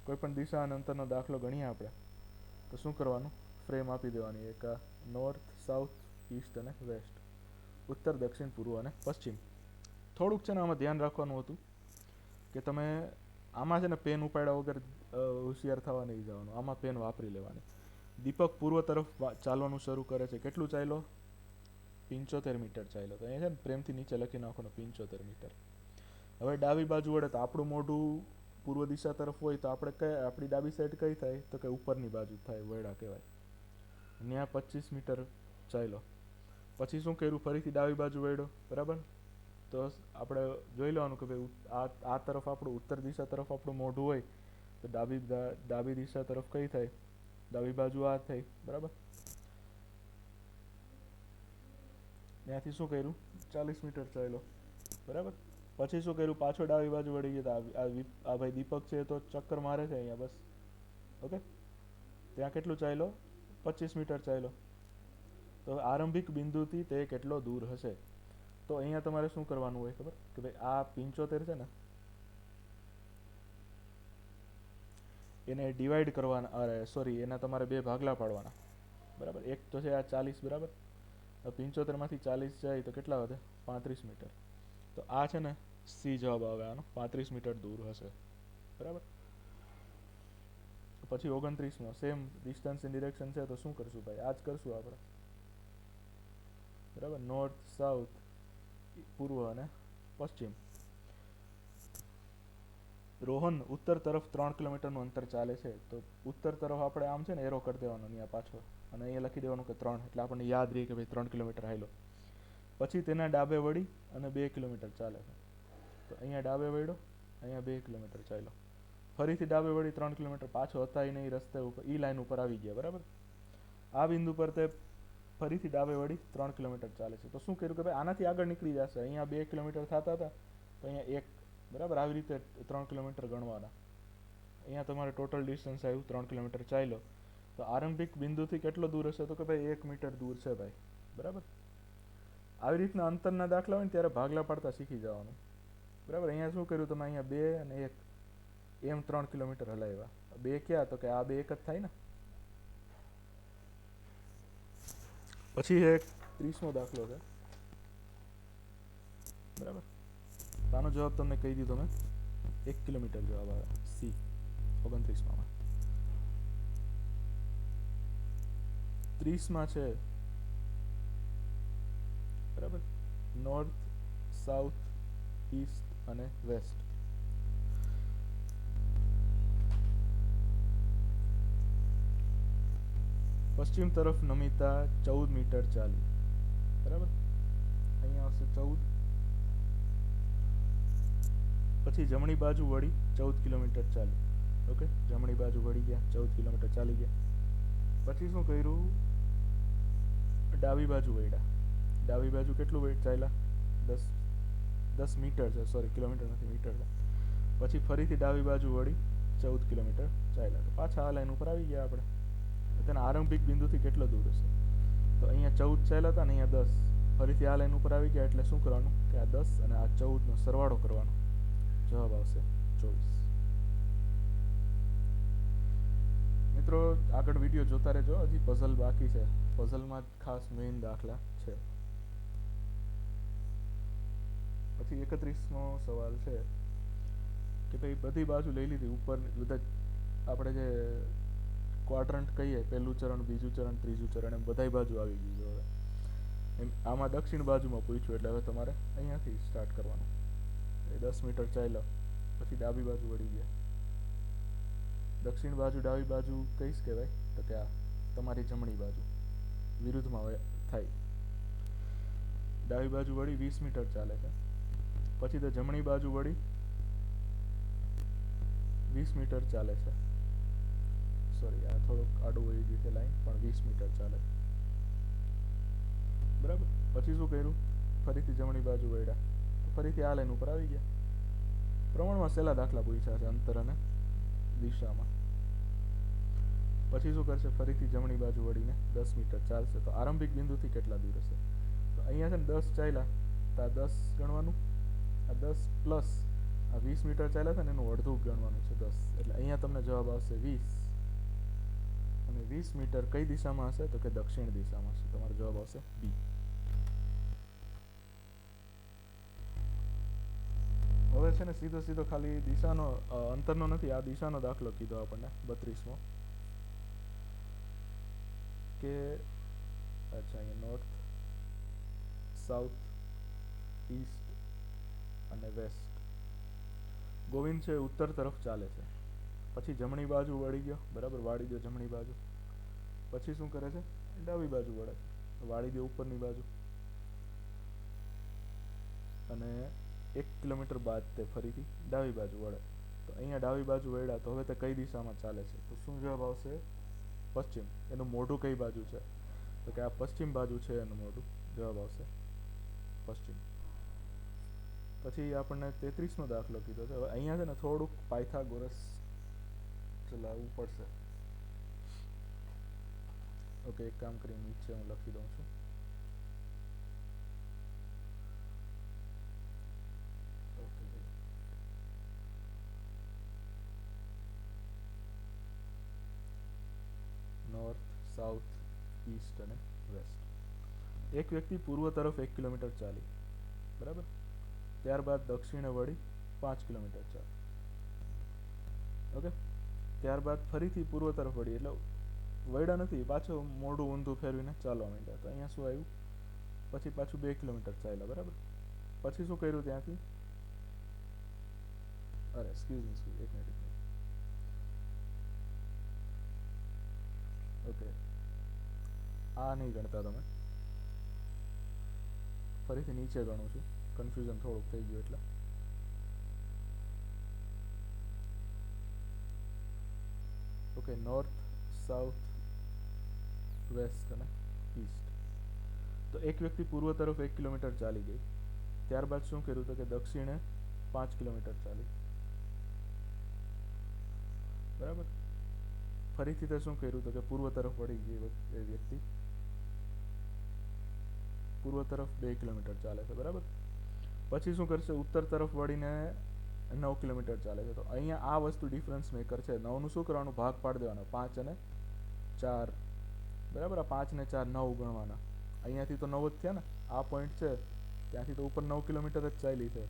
કોઈ પણ દિશા અને અંતરનો દાખલો ગણીએ આપણે તો શું કરવાનું? ફ્રેમ આપી દેવાની. એક નોર્થ, સાઉથ, ઈસ્ટ અને વેસ્ટ, ઉત્તર, દક્ષિણ, પૂર્વ અને પશ્ચિમ. થોડુંક છે ને આમાં ધ્યાન રાખવાનું હતું કે તમે આમાં છે ને પેન ઉપાડ્યા વગર હોશિયાર થવા નહીં જવાનું, આમાં પેન વાપરી લેવાની. દીપક પૂર્વ તરફ ચાલવાનું શરૂ કરે છે. કેટલું ચાલ્યો? 75 મીટર ચાલ્યો. તો અહીંયા છે ને પ્રેમથી નીચે લખી નાખવાનું 75 મીટર. હવે ડાબી બાજુ વળે તો આપણું મોઢું પૂર્વ દિશા તરફ હોય તો આપણી ડાબી સાઈડ કઈ થાય? તો કે ઉપરની બાજુ થાય, વયડા કહેવાય. ત્યાં 25 મીટર ચાલ્યો. પછી શું કર્યું? ફરીથી ડાબી બાજુ વળ્યો, બરાબર. તો આપણે જોઈ લેવાનું કે ભાઈ આ તરફ આપણું ઉત્તર દિશા તરફ આપણું મોઢું હોય તો ડાબી દિશા તરફ કઈ થાય? ડાબી બાજુ આ થઈ, બરાબર. ત્યાંથી શું કર્યું? 40 મીટર ચાલ્યો, બરાબર. પછી શું કર્યું? પાછો ડાબી બાજુ વળી ગયો. આ ભાઈ દીપક છે તો ચક્કર મારે છે અહીંયા, બસ. ઓકે. ત્યાં કેટલું ચાલ્યો? 25 મીટર ચાલ્યો. તો આરંભિક બિંદુથી તે કેટલો દૂર હશે? તો અહીંયા તમારે શું કરવાનું હોય ખબર? કે ભાઈ આ 75 છે ને એને ડિવાઈડ કરવાના, અરે સોરી, એના તમારે બે ભાગલા પાડવાના, બરાબર. એક તો છે આ 40, બરાબર. 75માંથી 40 જાય તો કેટલા વધે? 35 મીટર. તો આ છે ને સી જવાબ આવે આનો, 35 મીટર દૂર હશે, બરાબર. પછી 29માં સેમ ડિસ્ટન્સ ઇન ડિરેક્શન છે તો શું કરશું ભાઈ? આ જ કરશું આપણે, બરાબર. નોર્થ, સાઉથ, પૂર્વ અને પશ્ચિમ. રોહન ઉત્તર તરફ 3 કિલોમીટરનું અંતર ચાલે છે. તો ઉત્તર તરફ આપણે આમ છે ને એરો કરી દેવાનો અહીંયા પાછો, અને અહીંયા લખી દેવાનું કે 3, એટલે આપણને યાદ રહે કે ભાઈ 3 કિલોમીટર હાલ્યો. પછી તેના ડાબે વળી અને 2 કિલોમીટર ચાલે છે. તો અહીંયા ડાબે વળ્યો, અહીંયા 2 કિલોમીટર ચાલ્યો. ફરીથી ડાબે વળી 3 કિલોમીટર, પાછો હતા નહીં રસ્તે ઉપર, ઈ લાઈન ઉપર આવી ગયા, બરાબર. આ બિંદુ પર તે ફરીથી ડાબે વળી 3 કિલોમીટર ચાલે છે. તો શું કર્યું કે ભાઈ આનાથી આગળ નીકળી જશે. અહીંયા 2 કિલોમીટર થતા હતા તો અહીંયા 1, બરાબર. આવી રીતે 3 કિલોમીટર ગણવાના. અહીંયા તમારે ટોટલ ડિસ્ટન્સ આવ્યું 3 કિલોમીટર ચાલ્યો. તો આરંભિક બિંદુથી કેટલો દૂર હશે? તો કે ભાઈ 1 મીટર દૂર છે ભાઈ, બરાબર. આવી રીતના અંતરના દાખલા હોય ને ત્યારે ભાગલા પાડતા શીખી જવાનું, બરાબર. અહીંયા શું કર્યું તમે? અહીંયા 2 અને 1 એમ 3 કિલોમીટર હલાવ્યા. 2 ક્યાં? તો કે આ 2 એક જ થાય ને. પછી એક 30મો દાખલો છે, બરાબર. આનો જવાબ તમને કહી દીધો મેં, 1 કિલોમીટર જવાબ આવે, સી 29માં. 30માં છે, બરાબર, નોર્થ, સાઉથ, ઈસ્ટ અને વેસ્ટ. પશ્ચિમ તરફ નમિતા 14 મીટર ચાલી, બરાબર. અહીંયા આવશે 14. પછી જમણી બાજુ વળી 14 કિલોમીટર ચાલી. ઓકે, જમણી બાજુ વળી ગયા, 14 કિલોમીટર ચાલી ગયા. પછી શું કર્યું? ડાબી બાજુ વળ્યા. ડાબી બાજુ કેટલું વેટ ચાલ્યા? 10 મીટર છે, સોરી કિલોમીટર નથી, મીટર છે. પછી ફરીથી ડાબી બાજુ વળી 14 કિલોમીટર ચાલ્યા. તો પાછા આ લાઈન ઉપર આવી ગયા આપણે. તેના આરંભિક બિંદુથી કેટલો દૂર હશે? તો અહીંયા 14 ચાલ્યા હતા ને અહીંયા 10. ફરીથી આ લાઈન ઉપર આવી ગયા એટલે શું કરવાનું કે આ 10 અને આ 14 નો સરવાળો કરવાનો. જવાબ આવશે 24. મિત્રો આગળ વિડીયો જોતા રહેજો, હજી પઝલ બાકી છે. પઝલમાં ખાસ મેઇન દાખલા છે. પછી 31મો સવાલ છે કે ભાઈ બધી બાજુ લઈ લીધી, ઉપર બધા આપણે જે ક્વાડ્રન્ટ કહીએ, પહેલું ચરણ, બીજું ચરણ, ત્રીજું ચરણ, એમ બધાય બાજુ આવી ગયું. હવે એમ આમાં દક્ષિણ બાજુમાં પૂછ્યું એટલે હવે તમારે અહીંયાથી સ્ટાર્ટ કરવાનું. એ 10 મીટર ચાલ્યો, પછી ડાબી બાજુ વળી ગયા. દક્ષિણ બાજુ ડાબી બાજુ કઈશ કહેવાય? તો કે આ તમારી જમણી બાજુ વિરુદ્ધમાં થાય. ડાબી બાજુ વળી 20 મીટર ચાલે છે. પછી તો જમણી બાજુ વળી 20 મીટર ચાલે છે. સોરી, આ થોડુંક આડું વહી ગયું છે લાઈન, પણ 20 મીટર ચાલે, બરાબર. પછી શું કર્યું? ફરીથી જમણી બાજુ વળ્યા, તો ફરીથી આ લાઈન ઉપર આવી ગયા. પ્રમાણમાં સહેલા દાખલા પૂછ્યા છે, અંતર અને દિશામાં. પછી શું કરશે? ફરીથી જમણી બાજુ વળીને 10 મીટર ચાલશે. તો આરંભિક બિંદુથી કેટલા દૂર હશે? તો અહીંયા છે ને 10 ચાલ્યા, તો આ 10 ગણવાનું, આ 10 પ્લસ આ 20 મીટર ચાલ્યા છે ને એનું અડધું ગણવાનું છે 10. એટલે અહીંયા તમને જવાબ આવશે 20. અને 20 મીટર કઈ દિશામાં હશે? તો કે દક્ષિણ દિશામાં હશે. તમારો જવાબ આવશે બી. હવે છે ને સીધો સીધો ખાલી દિશાનો અંતરનો નથી, આ દિશાનો દાખલો કીધો આપણને 32મો કે અચ્છા અહીંયા નોર્થ, સાઉથ, ઈસ્ટ અને વેસ્ટ. ગોવિંદ છે ઉત્તર તરફ ચાલે છે. પછી જમણી બાજુ વળી ગયો, બરાબર, વાળી દો જમણી બાજુ. પછી શું કરે છે? ડાબી બાજુ વળે છે, વાળી દો ઉપરની બાજુ. અને 1 કિલોમીટર બાદ તે ફરીથી ડાબી બાજુ વળે. તો અહીંયા ડાબી બાજુ વળ્યા, તો હવે તે કઈ દિશામાં ચાલે છે? તો શું જવાબ આવશે? પશ્ચિમ. એનું મોઢું કઈ બાજુ છે? તો કે આ પશ્ચિમ બાજુ છે એનું મોઢું. જવાબ આવશે પશ્ચિમ. પછી આપણને 33મો દાખલો કીધો છે. હવે અહીંયા છે ને થોડુંક પાયથાગોરસ ચલાવવું પડશે. ઓકે, એક કામ કરીને નીચે હું લખી દઉં છું. ઓકે, નોર્થ, સાઉથ, ઈસ્ટ અને વેસ્ટ. એક વ્યક્તિ પૂર્વ તરફ 1 કિલોમીટર ચાલી, બરાબર. ત્યારબાદ દક્ષિણે વળી 5 કિલોમીટર ચાલી. ઓકે, ત્યારબાદ ફરીથી પૂર્વ તરફ વળી, એટલે વળ્યા નથી, પાછો મોઢું ઊંધું ફેરવીને ચાલવા માંડ્યા. તો અહીંયા શું આવ્યું? પછી પાછું 2 કિલોમીટર ચાલ્યા, બરાબર. પછી શું કર્યું ત્યાંથી? અરે એક્સક્યુઝ મી, એક મિનિટ. ઓકે, આ નહીં ગણતા તમે, ફરીથી નીચે ગણું છું, કન્ફ્યુઝન થોડુંક થઈ ગયું એટલે. ઓકે, નોર્થ, સાઉથ, વેસ્ટ અને ઈસ્ટ. તો એક વ્યક્તિ પૂર્વ તરફ 1 કિલોમીટર ચાલી ગઈ. ત્યારબાદ શું કર્યું? તો કે દક્ષિણે 5 કિલોમીટર ચાલી, બરાબર. ફરીથી તે શું કર્યું? તો કે પૂર્વ તરફ વળી ગઈ એ વ્યક્તિ. પૂર્વ તરફ 2 કિલોમીટર ચાલે છે, બરાબર. પછી શું કરશે? ઉત્તર તરફ વળીને 9 કિલોમીટર ચાલે છે. તો અહીંયા આ વસ્તુ ડિફરન્સ મેકર છે. 9નું શું કરવાનું? ભાગ પાડી દેવાનો, 5 અને 4, બરાબર. આ 5 ને 4 9 ગણવાના. અહીંયાથી તો 9 જ થયા ને, આ પોઈન્ટ છે ત્યાંથી તો ઉપર 9 કિલોમીટર જ ચાલી છે.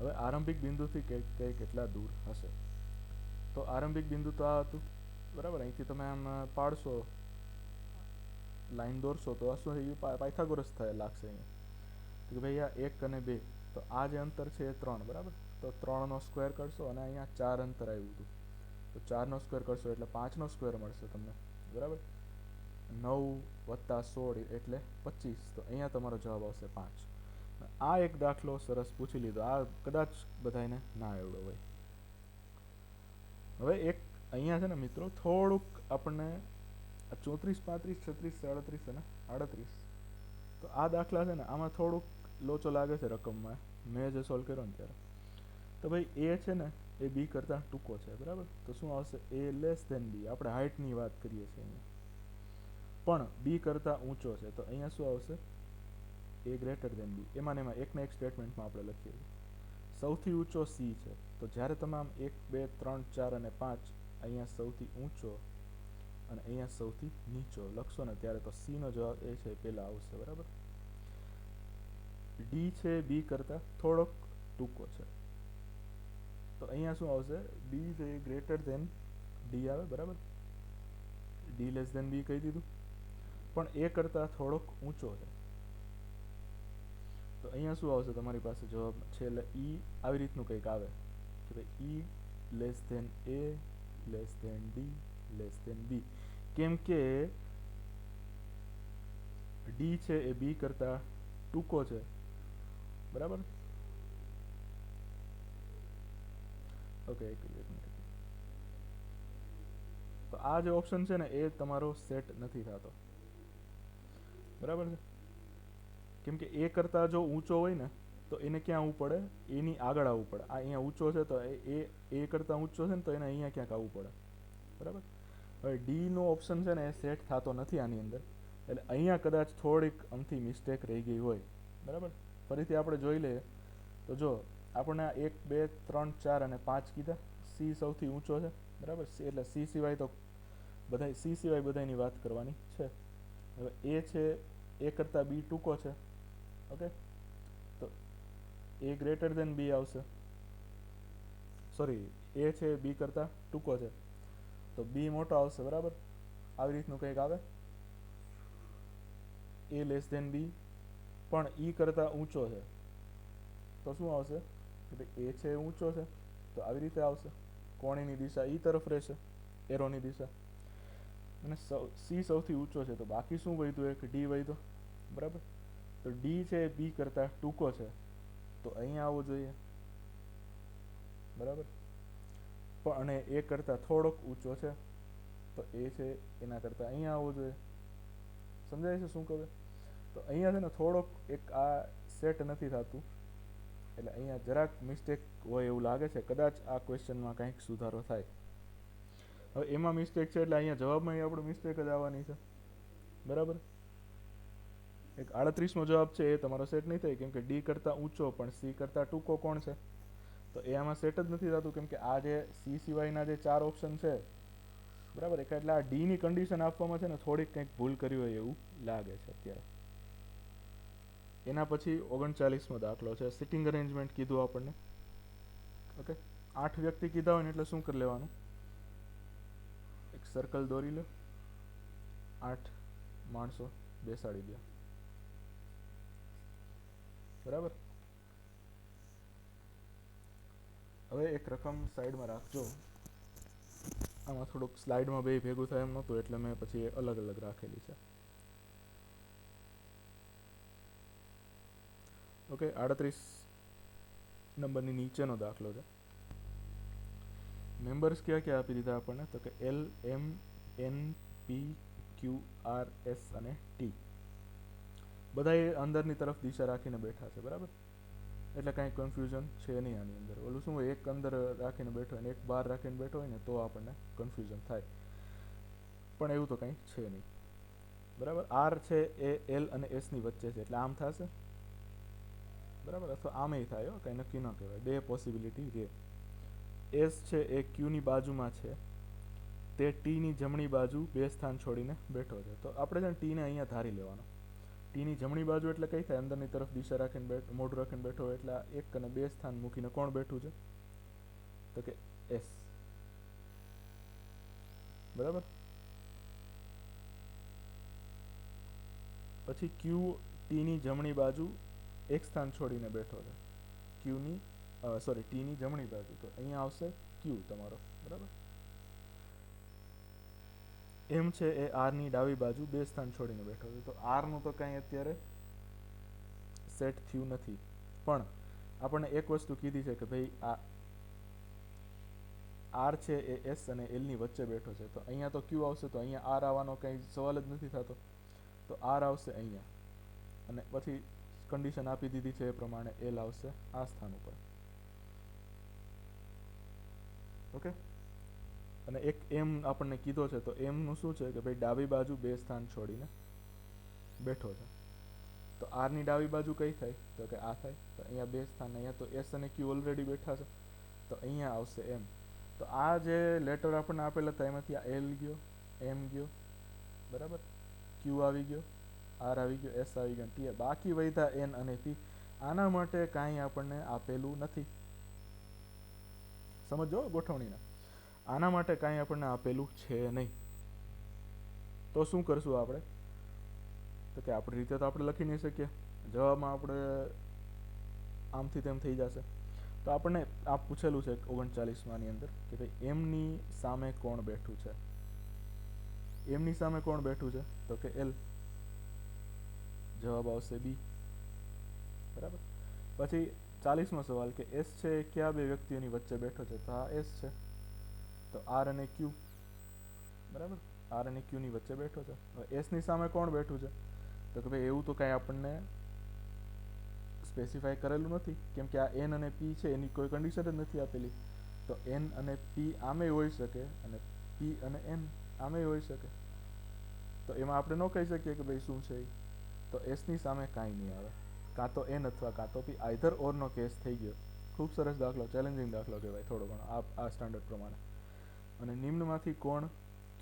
હવે આરંભિક બિંદુથી કેટલા દૂર હશે? તો આરંભિક બિંદુ તો આ હતું, બરાબર. અહીંથી તમે આમ પાડશો, લાઈન દોરશો, તો આ શું થઈ ગયું? પાયથાગોરસ થાય લાગશે અહીંયા. તો કે ભાઈ આ 1 અને 2, તો આ જે અંતર છે એ 3, બરાબર. તો 3નો સ્ક્વેર કરશો અને અહીંયા 4 અંતર આવ્યું હતું, તો 4નો સ્ક્વેર કરશો એટલે 5નો સ્ક્વેર મળશે તમને, બરાબર. 9 + 16 એટલે 25, તો અહીંયા તમારો જવાબ આવશે 5. આ એક દાખલો સરસ પૂછી લીધો, આ કદાચ બધાને ના આવડો હોય. હવે એક અહીંયા છે ને મિત્રો થોડુંક આપણને 34, 35, 36, 37 અને 38, તો આ દાખલા છે ને આમાં થોડુંક લોચો લાગે છે રકમમાં, મેં જે સોલ્વ કર્યો ને ત્યારે. તો ભાઈ એ છે ને એ બી કરતાં ટૂંકો છે, બરાબર. તો શું આવશે? એ લેસ ધેન બી. આપણે હાઇટની વાત કરીએ છીએ અહીંયા, પણ બી કરતાં ઊંચો છે, તો અહીંયા શું આવશે? એ ગ્રેટર ધેન બી. એમાં ને એમાં એકને એક સ્ટેટમેન્ટમાં આપણે લખીએ છીએ. સૌથી ઊંચો સી છે, તો જ્યારે તમે આમ 1, 2, 3, 4 અને 5 અહીંયા સૌથી ઊંચો અને અહીંયા સૌથી નીચો લખશો ને ત્યારે તો સી નો જવાબ એ છે પહેલા આવશે, બરાબર. ડી છે બી કરતાં થોડોક ટૂંકો છે, તો અહીંયા શું આવશે? બી છે ગ્રેટર ધેન ડી આવે, બરાબર. ડી લેસ ધેન બી કહી દીધું, પણ એ કરતાં થોડોક ઊંચો છે, તો અહીંયા શું આવશે તમારી પાસે જવાબ છે? એટલે ઈ આવી રીતનું કંઈક આવે કે ભાઈ E less than A less than D less than B, કેમ કે ડી છે એ બી કરતાં ટૂંકો છે, બરાબર. ઓકે, એક મિનિટ. તો આ જે ઓપ્શન છે ને એ તમારો સેટ નથી થતો, બરાબર છે. કેમ કે એ કરતાં જો ઊંચો હોય ને તો એને ક્યાં આવવું પડે? એની આગળ આવવું પડે. આ અહીંયા ઊંચો છે તો એ કરતાં ઊંચો છે ને તો એને અહીંયા ક્યાંક આવવું પડે, બરાબર. હવે ડી નો ઓપ્શન છે ને એ સેટ થતો નથી આની અંદર, એટલે અહીંયા કદાચ થોડીક અમથી મિસ્ટેક રહી ગઈ હોય, બરાબર. ફરીથી આપણે જોઈ લઈએ તો જો આપણને 1, 2, 3, 4 અને 5 કીધા. સી સૌથી ઊંચો છે, બરાબર. એટલે સી સિવાય તો બધાની વાત કરવાની છે. હવે એ છે એ કરતાં બી ટૂંકો છે, ઓકે, તો એ ગ્રેટર ધેન બી આવશે. સોરી, એ છે બી કરતાં ટૂંકો છે તો બી મોટો આવશે, બરાબર. આવી રીતનું કંઈક આવે. એ લેસ ધેન બી પણ ઈ કરતાં ઊંચો છે, તો શું આવશે? કે ભાઈ એ છે ઊંચો છે તો આવી રીતે આવશે, કોણીની દિશા ઈ તરફ રહેશે, એરોની દિશા. અને સી સૌથી ઊંચો છે તો બાકી શું વધ્યું? એક ડી વધ્યો, બરાબર. તો ડી છે બી કરતાં ટૂંકો છે તો અહીંયા આવવું જોઈએ, બરાબર. પણ અને એ કરતાં થોડોક ઊંચો છે તો એ છે એના કરતાં અહીંયા આવવું જોઈએ. સમજાય છે શું કહે? તો અહીંયા છે ને થોડોક એક આ સેટ નથી થતું, એટલે અહીંયા જરાક મિસ્ટેક હોય એવું લાગે છે. કદાચ આ ક્વેશ્ચનમાં કંઈક સુધારો થાય. હવે એમાં મિસ્ટેક છે એટલે અહીંયા જવાબમાં આપણે મિસ્ટેક જ આવવાની છે, બરાબર. એક 38મો જવાબ છે એ તમારો સેટ નહીં થાય, કેમ કે ડી કરતાં ઊંચો પણ સી કરતાં ટૂંકો કોણ છે? તો એ આમાં સેટ જ નથી થતું, કેમ કે આ જે સી સિવાયના જે 4 ઓપ્શન છે, બરાબર, એટલે આ ડી ની કન્ડિશન આપવામાં છે ને થોડીક કંઈક ભૂલ કરી હોય એવું લાગે છે અત્યારે. એના પછી 39મો દાખલો છે. સિટિંગ અરેન્જમેન્ટ કીધું આપણને, ઓકે. 8 વ્યક્તિ કીધા હોય ને એટલે શું કરી લેવાનું? એક સર્કલ દોરી લો, 8 માણસો બેસાડી દો, બરાબર. હવે એક રકમ સાઈડમાં રાખજો. આમાં થોડુંક સ્લાઇડમાં બે ભેગું થાય એમ નહોતું એટલે મેં પછી અલગ અલગ રાખેલી છે, ઓકે. 38 નંબરની નીચેનો દાખલો છે. મેમ્બર્સ ક્યાં ક્યાં આપી દીધા આપણને? તો કે એલ, એમ, એન, પી, ક્યુ, આર, એસ અને ટી. બધા એ અંદરની તરફ દિશા રાખીને બેઠા છે, બરાબર. એટલે કાંઈ કન્ફ્યુઝન છે નહીં આની અંદર. ઓલું શું હોય, એક અંદર રાખીને બેઠો હોય ને એક બહાર રાખીને બેઠો હોય ને તો આપણને કન્ફ્યુઝન થાય, પણ એવું તો કંઈ છે નહીં, બરાબર. આર છે એ એલ અને એસની વચ્ચે છે એટલે આમ થશે, બરાબર, અથવા આમેય થાય, કંઈ નક્કી ન કહેવાય, બે પોસિબિલિટી રહે. એસ છે એ ક્યુની બાજુમાં છે, તે ટીની જમણી બાજુ 2 સ્થાન છોડીને બેઠો છે, તો આપણે છે ને ટીને અહીંયા ધારી લેવાનો. ટીની જમણી બાજુ એટલે કઈ થાય? અંદરની તરફ દિશા રાખીને મોઢું રાખીને બેઠો હોય એટલે 1 અને 2 સ્થાન મૂકીને કોણ બેઠું છે? તો કે એસ, બરાબર. પછી ક્યુ ટીની જમણી બાજુ 1 સ્થાન છોડીને બેઠો છે, ટીની જમણી બાજુ, તો અહીંયા આવશે ક્યુ તમારો, બરાબર. એમ છે એ આરની ડાબી બાજુ 2 સ્થાન છોડીને બેઠો છે. તો આરનું તો કાંઈ અત્યારે સેટ થયું નથી, પણ આપણને એક વસ્તુ કીધી છે કે ભાઈ આ આર છે એ એસ અને એલની વચ્ચે બેઠો છે. તો અહીંયા તો ક્યુ આવશે, તો અહીંયા આર આવવાનો કંઈ સવાલ જ નથી થતો. તો આર આવશે અહીંયા, અને પછી કન્ડિશન આપી દીધી છે એ પ્રમાણે એલ આવશે આ સ્થાન ઉપર. ઓકે, અને એક એમ આપણને કીધો છે, તો એમનું શું છે કે ભાઈ ડાબી બાજુ 2 સ્થાન છોડીને બેઠો છે. તો આરની ડાબી બાજુ કઈ થાય, તો કે આ થાય. તો અહીંયા 2 સ્થાન, અહીંયા તો એસ અને ક્યુ ઓલરેડી બેઠા છે, તો અહીંયા આવશે એમ. તો આ જે લેટર આપણને આપેલા હતા એમાંથી આ એલ ગયો, એમ ગયો, બરાબર, ક્યુ આવી ગયો, આર આવી ગયો, એસ આવી ગયો, ટી. બાકી વધ્યા એન અને પી. આના માટે કાંઈ આપણને આપેલું નથી. સમજો ગોઠવણીના, આના માટે કાંઈ આપણને આપેલું છે નહીં. તો શું કરશું આપણે, તો કે આપણી રીતે તો આપણે લખી નહીં શકીએ, જવાબમાં આપણે આમથી તેમ થઈ જશે. તો આપણને આ પૂછેલું છે 39માની અંદર કે ભાઈ એમની સામે કોણ બેઠું છે. એમની સામે કોણ બેઠું છે, તો કે એલ. જવાબ આવશે બી, બરાબર. પછી 40મો સવાલ કે એસ છે એ કયા 2 વ્યક્તિઓની વચ્ચે બેઠો છે, તો આ એસ છે. તો આર અને ક્યુ, બરાબર, આર અને ક્યુની વચ્ચે બેઠો છે. હવે એસની સામે કોણ બેઠું છે, તો કે ભાઈ એવું તો કાંઈ આપણને સ્પેસિફાય કરેલું નથી, કેમ કે આ એન અને પી છે એની કોઈ કન્ડિશન જ નથી આપેલી. તો એન અને પી આમે હોઈ શકે, અને પી અને એન આમે હોઈ શકે. તો એમાં આપણે ન કહી શકીએ કે ભાઈ શું છે એ. તો એસની સામે કાંઈ નહીં આવે, કાં તો એન અથવા કાં તો પી, આઈધર ઓરનો કેસ થઈ ગયો. ખૂબ સરસ દાખલો, ચેલેન્જિંગ દાખલો કહેવાય થોડો ઘણો આ સ્ટાન્ડર્ડ પ્રમાણે. અને નિમ્નમાંથી કોણ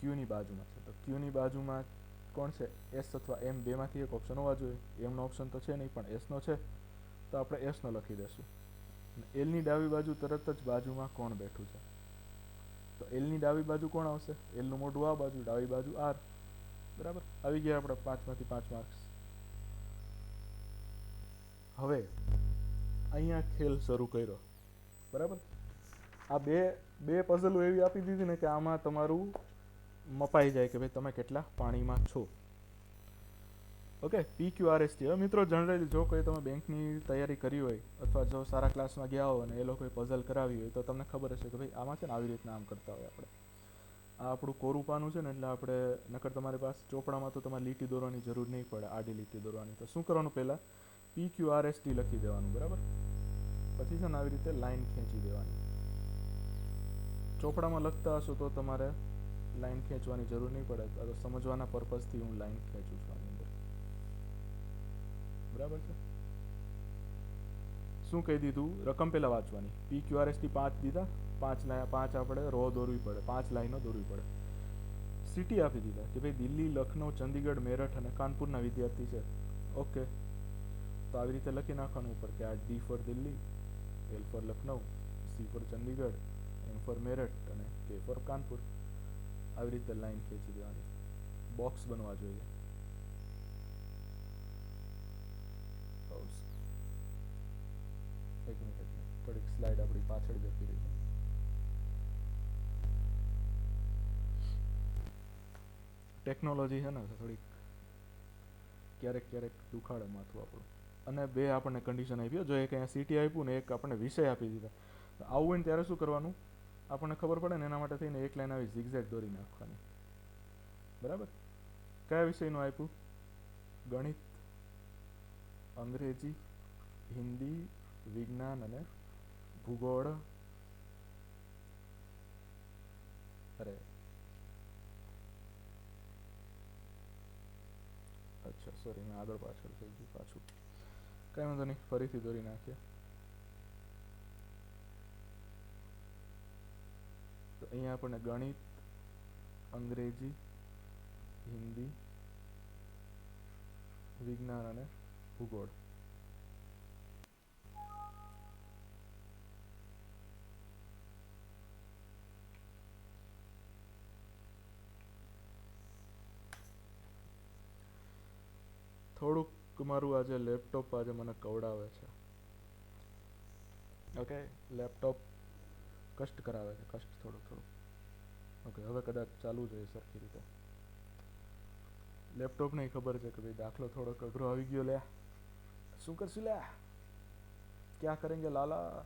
ક્યુની બાજુમાં છે, તો ક્યુની બાજુમાં કોણ છે, એસ અથવા એમ, બેમાંથી એક ઓપ્શન હોવા જોઈએ. એમનો ઓપ્શન તો છે નહીં, પણ એસનો છે, તો આપણે એસનો લખી દઈશું. એલની ડાબી બાજુ તરત જ બાજુમાં કોણ બેઠું છે, તો એલની ડાબી બાજુ કોણ આવશે, એલનું મોઢું આ બાજુ, ડાબી બાજુ આર, બરાબર. આવી ગયા આપણે 5માંથી 5 માર્ક્સ. હવે અહીંયા ખેલ શરૂ કર્યો, બરાબર. આ બે પઝલો એવી આપી દીધી ને કે આમાં તમારું મપાઈ જાય કે ભાઈ તમે કેટલા પાણીમાં છો. ઓકે, પી ક્યુ આર એસ ટી. હવે મિત્રો જનરલી જો કોઈ તમે બેંકની તૈયારી કરી હોય, અથવા જો સારા ક્લાસમાં ગયા હો અને એ લોકોએ પઝલ કરાવી હોય, તો તમને ખબર હશે કે ભાઈ આમાં છે ને આવી રીતના આમ કરતા હોય આપણે. આ આપણું કોરું પાનું છે ને, એટલે આપણે નકર તમારી પાસે ચોપડામાં તો તમારે લીટી દોરવાની જરૂર નહીં પડે, આડી લીટી દોરવાની. તો શું કરવાનું, પહેલાં પી ક્યુ આર એસ ટી લખી દેવાનું, બરાબર. પછી છે ને આવી રીતે લાઈન ખેંચી દેવાની. ચોપડામાં લખતા હશો તો તમારે લાઈન ખેંચવાની જરૂર નહીં પડે, તો સમજવાના પર્પઝથી હું લાઈન ખેંચું છું આની અંદર, બરાબર છે. શું કહી દીધું, રકમ પહેલાં વાંચવાની. પી ક્યુ આર એસ ટી 5 દીધા, 5 આપણે રો દોરવી પડે, 5 લાઈનો દોરવી પડે. સિટી આપી દીધા કે ભાઈ દિલ્હી, લખનઉ, ચંદીગઢ, મેરઠ અને કાનપુરના વિદ્યાર્થી છે. ઓકે, તો આવી રીતે લખી નાખવાનું ઉપર કે આ D for Delhi, L for Lucknow, C for Chandigarh, M for Meerut અને કે ફોર કાનપુર. આવી રીતે લાઈન ખેંચી દેવાની. બોક્સ બનવા જોઈએ. એક મિનિટ, થોડીક સ્લાઇડ આપણી પાછળ જતી રહી છે. ટેકનોલોજી છે ને થોડીક ક્યારેક દુખાડે માથું આપણું. અને બે આપણને કન્ડિશન આપી, જો એક અહીંયા સિટી આપ્યું ને એક આપણને વિષય આપી દીધા. આવું હોય ને ત્યારે શું કરવાનું, આપણને ખબર પડે ને એના માટે થઈને એક લાઈન આવી ઝિગઝેગ દોરી નાખવાની, બરાબર. કયા વિષયનું આપ્યું, ગણિત, અંગ્રેજી, હિન્દી, વિજ્ઞાન અને ભૂગોળ. અરે અચ્છા, સોરી, મેં આગળ પાછળ થઈ ગયું પાછું. કંઈ વાંધો નહીં, ફરીથી દોરી નાખીએ. તો અહીંયા આપણને ગણિત, અંગ્રેજી, હિન્દી, વિજ્ઞાન અને ભૂગોળ. થોડુંક મારું આજે લેપટોપ આજે મને કવડાવે છે. ઓકે, લેપટોપ કષ્ટ કરાવે છે, કષ્ટ થોડું. ઓકે, હવે કદાચ ચાલુ જોઈએ સરખી રીતે. લેપટોપ નહીં ખબર છે કે ભાઈ દાખલો થોડોક અઘરો આવી ગયો. લે શું કરશું? લે ક્યાં કરેંગે લાલા?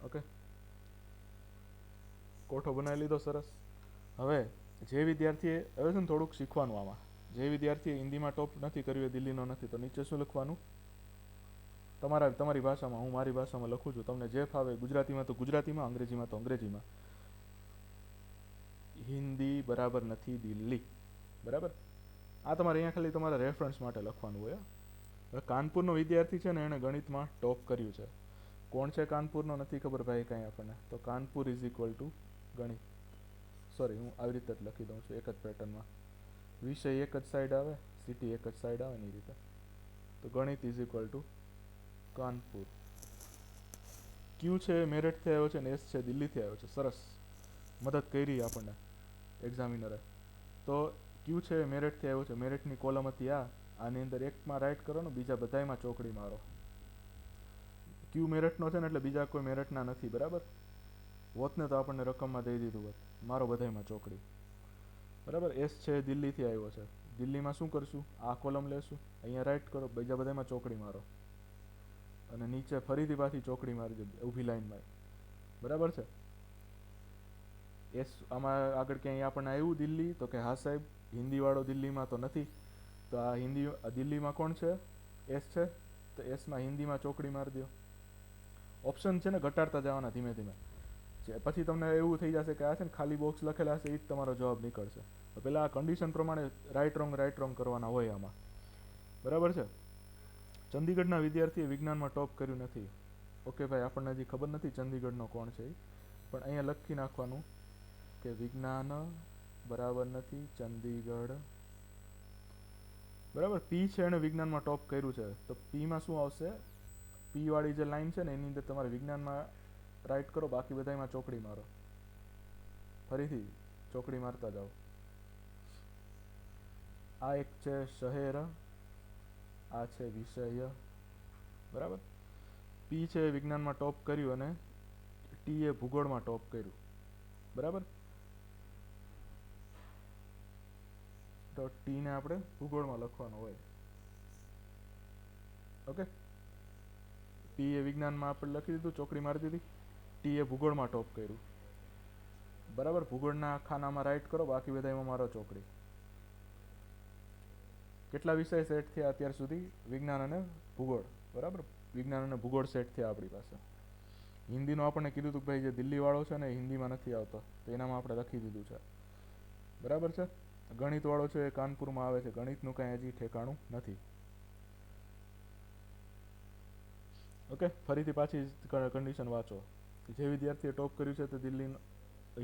ઓકે, કોઠો બનાવી લીધો સરસ. હવે જે વિદ્યાર્થીએ હવે છે ને થોડુંક શીખવાનું આમાં. જે વિદ્યાર્થીએ હિન્દીમાં ટોપ નથી કર્યું એ દિલ્હીનો નથી, તો નીચે શું લખવાનું? તમારી ભાષામાં, હું મારી ભાષામાં લખું છું, તમને જે ફાવે. ગુજરાતીમાં તો ગુજરાતીમાં, અંગ્રેજીમાં તો અંગ્રેજીમાં. હિન્દી બરાબર નથી દિલ્હી, બરાબર. આ તમારે અહીંયા ખાલી તમારા રેફરન્સ માટે લખવાનું હોય. હવે કાનપુરનો વિદ્યાર્થી છે ને, એણે ગણિતમાં ટોપ કર્યું છે. કોણ છે કાનપુરનો નથી ખબર ભાઈ કાંઈ આપણને. તો કાનપુર ઇઝ ઇક્વલ ટુ ગણિત. સોરી, હું આવી રીતે જ લખી દઉં છું એક જ પેટર્નમાં. વિષય એક જ સાઈડ આવે, સિટી એક જ સાઈડ આવે ને એ રીતે. તો ગણિત ઇઝ ઇક્વલ ટુ કાનપુર. ક્યુ છે મેરઠથી આવ્યો છે ને એસ છે દિલ્હીથી આવ્યો છે. સરસ, મદદ કરી આપણને એક્ઝામિનરે. તો ક્યુ છે મેરઠથી આવ્યો છે, મેરઠની કોલમ હતી આ. આની અંદર એકમાં રાઈટ કરો ને, બીજા બધામાં ચોકડી મારો. ક્યુ મેરઠનો છે ને એટલે બીજા કોઈ મેરઠના નથી, બરાબર. હોત ને તો આપણને રકમમાં દઈ દીધું હોત. મારો બધામાં ચોકડી, બરાબર. એસ છે દિલ્હીથી આવ્યો છે. દિલ્હીમાં શું કરશું? આ કોલમ લેશું, અહીંયા રાઈટ કરો, બીજા બધામાં ચોકડી મારો, અને નીચે ફરીથી પાછી ચોકડી મારી દો ઊભી લાઈનમાં, બરાબર છે. એસ આમાં આગળ ક્યાંય આપણને આવ્યું દિલ્હી? તો કે હા સાહેબ, હિન્દીવાળો દિલ્હીમાં તો નથી. તો આ દિલ્હીમાં કોણ છે? એસ છે. તો એસમાં હિન્દીમાં ચોકડી મારી દો. ઓપ્શન છે ને ઘટાડતા જવાના ધીમે ધીમે. પછી તમને એવું થઈ જશે કે આ છે ને ખાલી બોક્સ લખેલા હશે એ જ તમારો જવાબ નીકળશે. તો પહેલાં આ કન્ડિશન પ્રમાણે રાઈટ રોંગ કરવાના હોય આમાં, બરાબર છે. ચંદીગઢના વિદ્યાર્થીએ વિજ્ઞાનમાં ટોપ કર્યું નથી. ઓકે ભાઈ, આપણને હજી ખબર નથી ચંદીગઢનો કોણ છે એ, પણ અહીંયા લખી નાખવાનું કે વિજ્ઞાન બરાબર નથી ચંદીગઢ, બરાબર. પી છે એણે વિજ્ઞાનમાં ટોપ કર્યું છે, તો પીમાં શું આવશે? પી વાળી જે લાઈન છે ને એની અંદર તમારે વિજ્ઞાનમાં રાઈટ કરો, બાકી બધામાં ચોકડી મારો. ફરીથી ચોકડી મારતા જાઓ. આ એક છે શહેર, આ છે વિષય, બરાબર. પી છે વિજ્ઞાનમાં ટોપ કર્યું અને ટી એ ભૂગોળમાં ટોપ કર્યું, બરાબર. તો ટીને આપણે ભૂગોળમાં લખવાનો હોય. ઓકે, પી એ વિજ્ઞાનમાં આપણે લખી દીધું, ચોકડી મારી દીધી. ટી એ ભૂગોળમાં ટોપ કર્યું, બરાબર. ભૂગોળના ખાનામાં રાઈટ કરો, બાકી બધામાં મારો ચોકડી. કેટલા વિષય સેટ થયા અત્યાર સુધી? વિજ્ઞાન અને ભૂગોળ, બરાબર. વિજ્ઞાન અને ભૂગોળ સેટ થયા આપણી પાસે. હિન્દીનું આપણને કીધું હતું ભાઈ જે દિલ્હીવાળો છે ને હિન્દીમાં નથી આવતો, તો એનામાં આપણે લખી દીધું છે, બરાબર છે. ગણિતવાળો છે એ કાનપુરમાં આવે છે, ગણિતનું કાંઈ હજી ઠેકાણું નથી. ઓકે, ફરીથી પાછી કન્ડિશન વાંચો. જે વિદ્યાર્થીએ ટોપ કર્યું છે તે દિલ્હીનું,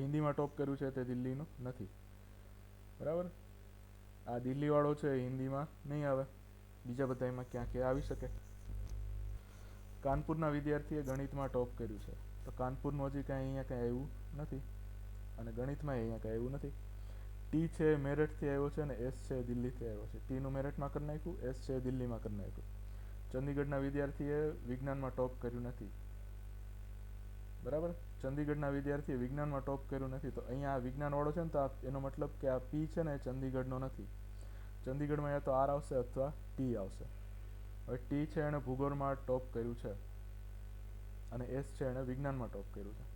હિન્દીમાં ટોપ કર્યું છે તે દિલ્હીનું નથી, બરાબર. આ દિલ્હીવાળો છે એ હિન્દીમાં નહીં આવે, બીજા બધામાં ક્યાં ક્યાં આવી શકે. કાનપુરના વિદ્યાર્થીએ ગણિતમાં ટોપ કર્યું છે, તો કાનપુરનું હજી કાંઈ અહીંયા કાંઈ આવ્યું નથી, અને ગણિતમાં અહીંયા કાંઈ આવ્યું નથી. ટી છે મેરઠથી આવ્યો છે અને એસ છે દિલ્હીથી આવ્યો છે. ટીનું મેરઠમાં કરી નાખ્યું, એસ છે દિલ્હીમાં કરી નાખ્યું. ચંદીગઢના વિદ્યાર્થીએ વિજ્ઞાનમાં ટોપ કર્યું નથી, બરાબર. ચંદીગઢના વિદ્યાર્થીએ વિજ્ઞાનમાં ટોપ કર્યું નથી, તો અહીંયા આ વિજ્ઞાનવાળો છે ને, તો એનો મતલબ કે આ પી છે ને એ ચંદીગઢનો નથી. ચંદીગઢમાં યા તો આર આવશે અથવા ટી આવશે. હવે ટી છે એણે ભૂગોળમાં ટોપ કર્યું છે, અને એસ છે એણે વિજ્ઞાનમાં ટોપ કર્યું છે.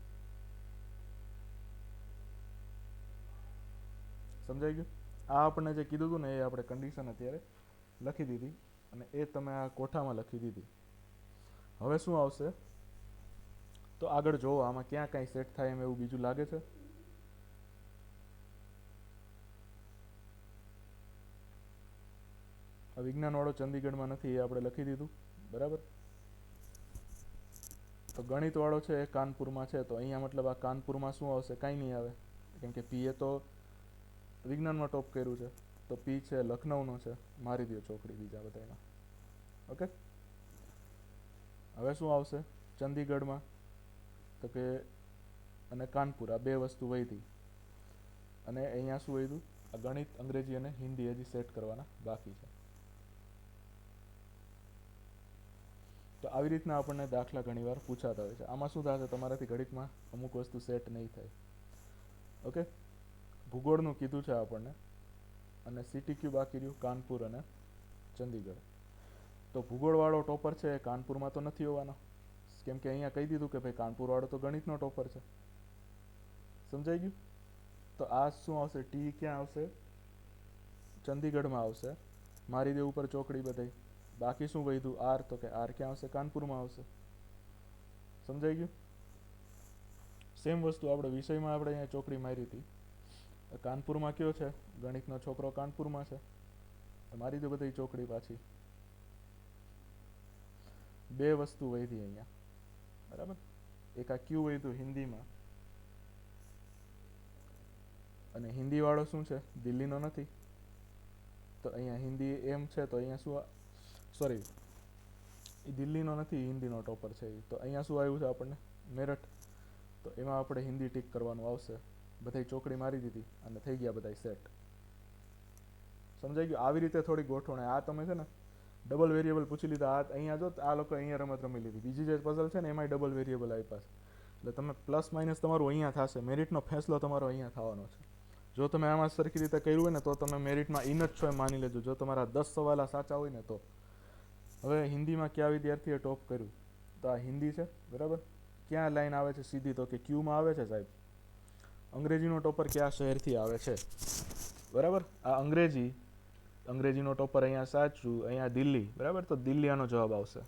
સમજાઈ ગયું? આ આપણને જે કીધું હતું ને એ આપણે કન્ડિશન અત્યારે લખી દીધી, અને એ તમે આ કોઠામાં લખી દીધી. હવે શું આવશે? તો આગળ જોવો આમાં ક્યાં કાંઈ સેટ થાય એમ એવું બીજું લાગે છે? આ વિજ્ઞાનવાળો ચંદીગઢમાં નથી એ આપણે લખી દીધું, બરાબર. તો ગણિતવાળો છે એ કાનપુરમાં છે, તો અહીંયા મતલબ આ કાનપુરમાં શું આવશે? કાંઈ નહીં આવે, કેમ કે પીએ તો વિજ્ઞાનમાં ટોપ કર્યું છે. તો પી છે લખનઉનો છે, મારી દો ચોકડી બીજા બધામાં. ઓકે, હવે શું આવશે ચંદીગઢમાં? તો કે અને કાનપુર, આ બે વસ્તુ વધી, અને અહીંયા શું વધ્યું? આ ગણિત, અંગ્રેજી અને હિન્દી હજી સેટ કરવાના બાકી છે. તો આવી રીતના આપણને દાખલા ઘણીવાર પૂછાતા હોય છે. આમાં શું થશે? તમારાથી ઘડીકમાં અમુક વસ્તુ સેટ નહીં થાય. ઓકે, ભૂગોળનું કીધું છે આપણને, અને સિટી કયું બાકી રહ્યું? કાનપુર અને ચંદીગઢ. તો ભૂગોળવાળો ટોપર છે એ કાનપુરમાં તો નથી હોવાનો, કેમ કે અહીંયા કહી દીધું કે ભાઈ કાનપુરવાળો તો ગણિતનો ટોપર છે. સમજાઈ ગયું? તો આ શું આવશે? ટી ક્યાં આવશે? ચંદીગઢમાં આવશે. મારી દે ઉપર ચોકડી બધાય. બાકી શું વધ્યું? આર. તો કે આર ક્યાં આવશે? કાનપુરમાં આવશે. સમજાઈ ગયું? સેમ વસ્તુ આપણે વિષયમાં આપણે અહીંયા ચોકડી મારી હતી. કાનપુરમાં કયો છે? ગણિતનો છોકરો કાનપુરમાં છે. મારી દો બધી ચોકડી પાછી. બે વસ્તુ વધી અહીંયા, બરાબર. એક આ ક્યુ વધ્યું હિન્દીમાં, અને હિન્દી વાળો શું છે? દિલ્હીનો નથી. તો અહીંયા હિન્દી એમ છે, તો અહીંયા શું? સોરી, એ દિલ્હીનો નથી, હિન્દીનો ટોપર છે. તો અહીંયા શું આવ્યું છે આપણને? મેરઠ. તો એમાં આપણે હિન્દી ટીક કરવાનું આવશે. બધાય ચોકડી મારી દીધી અને થઈ ગયા બધાય સેટ. સમજાઈ ગયું? આવી રીતે થોડી ગોઠવણ. આ તમે છે ને ડબલ વેરિયેબલ પૂછી લીધા. આ અહીંયા જો આ લોકો અહીંયા રમત રમી લીધી. બીજી જે પઝલ છે ને એમાંય ડબલ વેરિયેબલ આપ્યા છે. એટલે તમે પ્લસ માઇનસ તમારું અહીંયા થશે. મેરિટનો ફેસલો તમારો અહીંયા થવાનો છે. જો તમે આમાં સરખી રીતે કર્યું હોય ને તો તમે મેરિટમાં ઇન જ છો એમ માની લેજો. જો તમારા 10 સવાલા સાચા હોય ને તો. હવે હિન્દીમાં કયા વિદ્યાર્થીએ ટોપ કર્યું? તો આ હિન્દી છે, બરાબર. ક્યાં લાઈન આવે છે સીધી? તો કે ક્યુમાં આવે છે સાહેબ. અંગ્રેજીનો ટોપર કયા શહેરથી આવે છે? બરાબર. આ અંગ્રેજીનો ટોપર અહીંયા સાચું, અહીંયા દિલ્હી, બરાબર. તો દિલ્હી આનો જવાબ આવશે.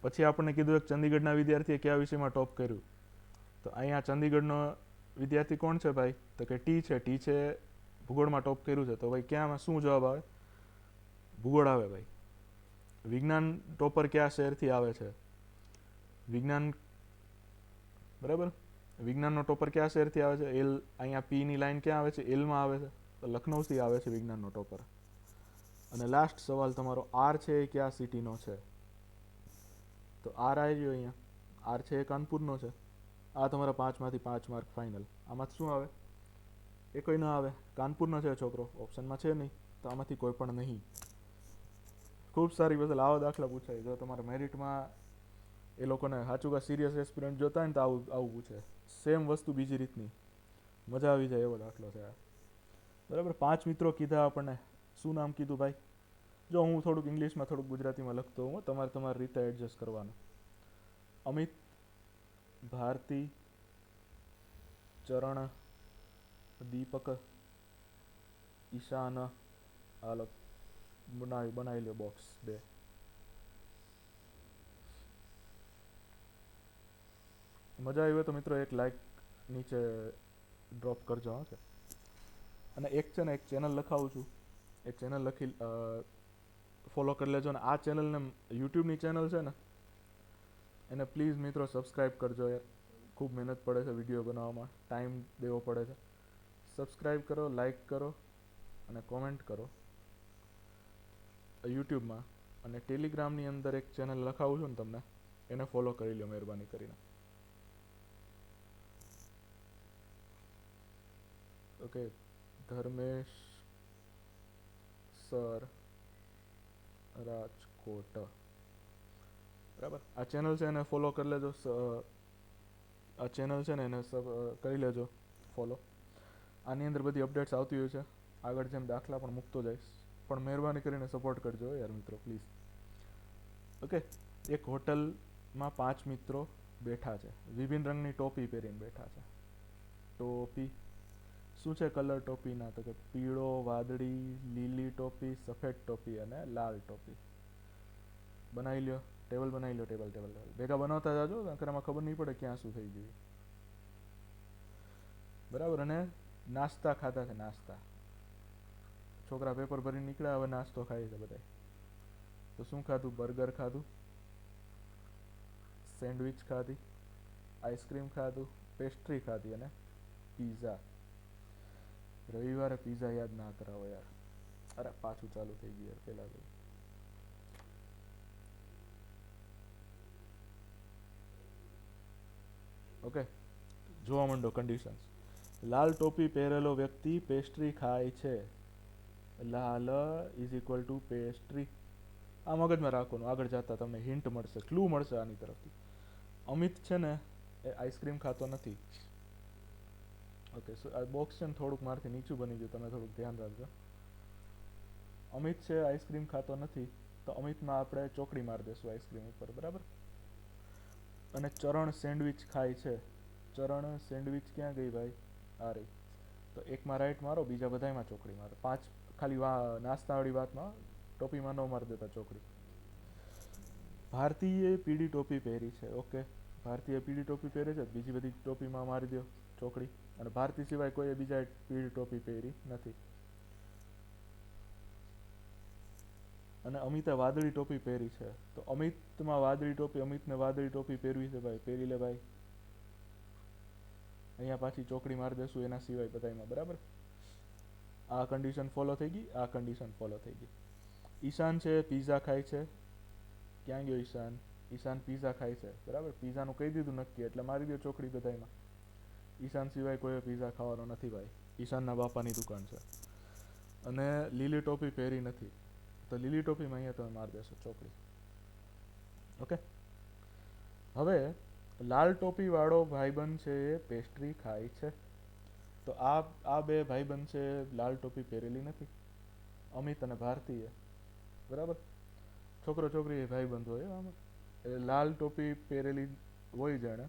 પછી આપણને કીધું એક ચંદીગઢના વિદ્યાર્થીએ કયા વિષયમાં ટોપ કર્યું? તો અહીંયા ચંદીગઢનો વિદ્યાર્થી કોણ છે ભાઈ? તો કે ટી છે. ટી છે ભૂગોળમાં ટોપ કર્યું છે. તો ભાઈ ક્યાંમાં શું જવાબ આવે? ભૂગોળ આવે ભાઈ. વિજ્ઞાન ટોપર કયા શહેરથી આવે છે? વિજ્ઞાન, બરાબર. વિજ્ઞાનનો ટોપર કયા શહેરથી આવે છે? એલ. અહીંયા પી ની લાઈન ક્યાં આવે છે? એલમાં આવે છે. તો લખનૌથી આવે છે વિજ્ઞાનનો ટોપર. અને લાસ્ટ સવાલ તમારો, આર છે એ કયા સિટીનો છે? તો આર આવી ગયો અહીંયા. આર છે એ કાનપુરનો છે. આ તમારા 5માંથી 5 માર્ક ફાઇનલ. આમાં શું આવે? એ કોઈ ન આવે. કાનપુરનો છે છોકરો, ઓપ્શનમાં છે નહીં, તો આમાંથી કોઈ પણ નહીં. ખૂબ સારી બદલ આવા દાખલા પૂછાય. જો તમારા મેરિટમાં એ લોકોને સાચું કા સિરિયસ એસ્પિરન્ટ જોતા હોય ને તો આવું પૂછે. સેમ વસ્તુ બીજી રીતની. મજા આવી જાય એવો દાખલો છે આ. બરાબર. 5 મિત્રો કીધા આપણને. શું નામ કીધું ભાઈ? જો હું થોડુંક ઇંગ્લિશમાં થોડુંક ગુજરાતીમાં લખતો હું, તમારી રીતે એડજસ્ટ કરવાનું. અમિત, ભારતી, ચરણ, દીપક, ઈશાન. હાલો બનાવી લો બોક્સ 2. મજા આવી હોય તો મિત્રો એક લાઈક નીચે ડ્રોપ કરજો. હા કે અને એક છે ને એક ચેનલ લખાવું છું, એક ચેનલ લખી ફોલો કરી લેજો. ને આ ચેનલને યુટ્યુબની ચેનલ છે ને એને પ્લીઝ મિત્રો સબસ્ક્રાઈબ કરજો યાર. ખૂબ મહેનત પડે છે વિડીયો બનાવવામાં, ટાઈમ દેવો પડે છે. સબસ્ક્રાઈબ કરો, લાઈક કરો અને કોમેન્ટ કરો યુટ્યુબમાં. અને ટેલિગ્રામની અંદર એક ચેનલ લખાવું છું ને તમને, એને ફોલો કરી લો મહેરબાની કરીને. ઓકે, ધર્મેશ સર રાજકોટ, બરાબર. આ ચેનલ છે એને ફોલો કરી લેજો. આ ચેનલ છે ને એને કરી લેજો ફોલો. આની અંદર બધી અપડેટ્સ આવતી હોય છે. આગળ જેમ દાખલા પણ મૂકતો જઈશ, પણ મહેરબાની કરીને સપોર્ટ કરજો યાર મિત્રો, પ્લીઝ. ઓકે. એક હોટલમાં 5 મિત્રો બેઠા છે. વિભિન્ન રંગની ટોપી પહેરીને બેઠા છે. ટોપી શું છે કલર ટોપીના? તો કે પીળો, વાદળી, લીલી ટોપી, સફેદ ટોપી અને લાલ ટોપી. બનાવી લ્યો ટેબલ, બનાવી લો ટેબલ. ભેગા બનાવતા જાજો, નકર આમાં ખબર નહીં પડે ક્યાં શું થઈ ગયું. બરાબર. અને નાસ્તા ખાધા છે, નાસ્તા. છોકરા પેપર ભરીને નીકળ્યા, હવે નાસ્તો ખાય છે બધા. તો શું ખાધું? બર્ગર ખાધું, સેન્ડવિચ ખાધી, આઈસ્ક્રીમ ખાધું, પેસ્ટ્રી ખાધી અને પીઝા. રવિવારે પીઝા યાદ ના કરાવો યાર. અરે પાછું ચાલુ થઈ ગયું યાર પેલા તો. ઓકે, જોવા માંડો કન્ડિશન્સ. લાલ ટોપી પહેરેલો વ્યક્તિ પેસ્ટ્રી ખાય છે. લાલ ઇઝ ઇક્વલ ટુ પેસ્ટ્રી. આ મગજમાં રાખવાનું, આગળ જતા તમને હિન્ટ મળશે, ક્લુ મળશે આની તરફથી. અમિત છે ને એ આઈસ્ક્રીમ ખાતો નથી. ઓકે, સો આ બોક્સ છે ને થોડુંક મારથી નીચું બની ગયું, તમે થોડુંક ધ્યાન રાખજો. અમિત છે આઈસ્ક્રીમ ખાતો નથી, તો અમિતમાં આપણે ચોકડી મારી દઈશું આઈસ્ક્રીમ ઉપર, બરાબર. અને ચરણ સેન્ડવિચ ખાય છે. ચરણ સેન્ડવિચ ક્યાં ગઈ ભાઈ? આ રહી. તો એકમાં રાઈટ મારો, બીજા બધામાં ચોકડી મારો. 5 ખાલી નાસ્તાવાળી વાતમાં ટોપીમાં ન મારી દેતા ચોકડી. ભારતીએ પીળી ટોપી પહેરી છે. ઓકે, ભારતીય પીળી ટોપી પહેરે છે, બીજી બધી ટોપીમાં મારી દો ચોકડી. અને ભારતી સિવાય કોઈ બીજા પીળી ટોપી પહેરી નથી. અને અમિતે વાદળી ટોપી પહેરી છે, તો અમિતમાં વાદળી ટોપી, અમિતને વાદળી ટોપી પહેરવી છે ભાઈ, પહેરી લે ભાઈ. અહીંયા પાછી ચોકડી મારી દેશું એના સિવાય બધામાં, બરાબર. આ કન્ડિશન ફોલો થઈ ગઈ, આ કન્ડિશન ફોલો થઈ ગઈ. ઈશાન છે પીઝા ખાય છે. ક્યાં ગયો ઈશાન? ઈશાન પીઝા ખાય છે, બરાબર. પીઝાનું કહી દીધું નક્કી, એટલે મારી દો ચોકડી બધામાં. ઈશાન સિવાય કોઈ પીઝા ખાવાનો નથી ભાઈ, ઈશાનના બાપાની દુકાન છે. અને લીલી ટોપી પહેરી નથી, તો લીલી ટોપીમાં અહીંયા તમે મારી દેશો ચોકડી. ઓકે, હવે લાલ ટોપી વાળો ભાઈબંધ છે એ પેસ્ટ્રી ખાય છે. તો આ બે ભાઈબંધ છે લાલ ટોપી પહેરેલી નથી, અમિત અને ભારતીય, બરાબર. છોકરો છોકરી એ ભાઈબંધ હોય આમાં. લાલ ટોપી પહેરેલી હોય જેણે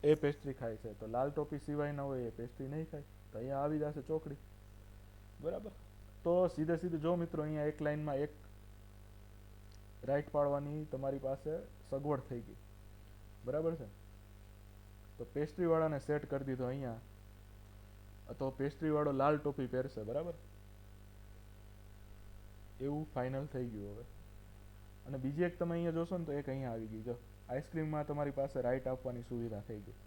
એ પેસ્ટ્રી ખાય છે, તો લાલ ટોપી સિવાય ના હોય એ પેસ્ટ્રી નહીં ખાય, તો અહીંયા આવી જશે ચોકડી, બરાબર. તો સીધે સીધું જો મિત્રો, અહીંયા એક લાઈનમાં એક રાઈટ પાડવાની તમારી પાસે સગવડ થઈ ગઈ, બરાબર છે. તો પેસ્ટ્રી વાળાને સેટ કરી દીધો અહીંયા, તો પેસ્ટ્રી વાળો લાલ ટોપી પહેરશે, બરાબર. એવું ફાઇનલ થઈ ગયું હવે. અને બીજી એક તમે અહીંયા જોશો ને, તો એક અહીંયા આવી ગઈ, જો આઈસ્ક્રીમમાં તમારી પાસે રાઈટ આપવાની સુવિધા થઈ ગઈ,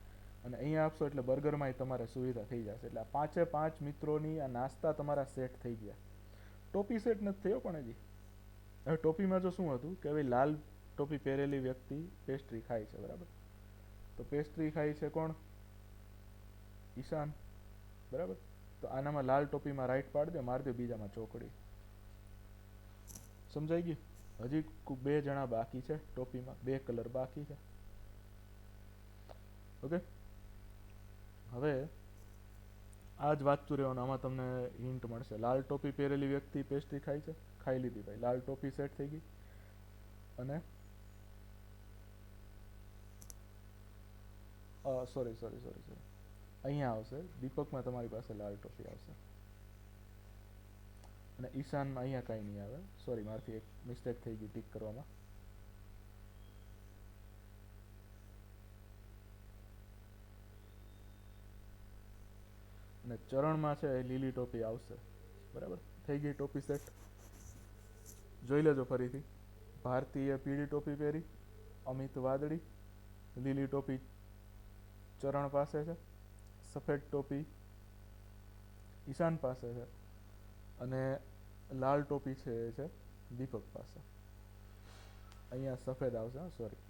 અને અહીંયા આપશો એટલે બર્ગરમાં તમારે સુવિધા થઈ જશે. એટલે આ 5 મિત્રોની આ નાસ્તા તમારા સેટ થઈ ગયા. ટોપી સેટ નથી થયો પણ હજી. હવે ટોપીમાં જો શું હતું કે ભાઈ લાલ ટોપી પહેરેલી વ્યક્તિ પેસ્ટ્રી ખાય છે, બરાબર. તો પેસ્ટ્રી ખાય છે કોણ? ઈશાન, બરાબર. તો આનામાં લાલ ટોપીમાં રાઈટ પાડી દો, મારી દો બીજામાં ચોકડી. સમજાઈ ગયું? હજી 2 જણા બાકી છે ટોપીમાં, 2 કલર બાકી છે. ઓકે, હવે આ જ વાંચતું રહેવાનું, આમાં તમને હિન્ટ મળશે. લાલ ટોપી પહેરેલી વ્યક્તિ પેસ્ટ્રી ખાય છે, ખાઈ લીધી ભાઈ, લાલ ટોપી સેટ થઈ ગઈ. અને સોરી, અહીંયા આવશે દીપકમાં તમારી પાસે લાલ ટોપી આવશે, અને ઈશાનમાં અહીંયા કાંઈ નહીં આવે. સોરી, મારાથી એક મિસ્ટેક થઈ ગઈ ટીક કરવામાં. અને ચરણમાં છે એ લીલી ટોપી આવશે, બરાબર. થઈ ગઈ ટોપી સેટ. જોઈ લેજો ફરીથી. ભારતીય પીળી ટોપી પહેરી, અમિત વાદળી, લીલી ટોપી ચરણ પાસે છે, સફેદ ટોપી ઈશાન પાસે છે, અને લાલ ટોપી છે એ છે દીપક પાસે. અહીંયા સફેદ આવશે, સોરી.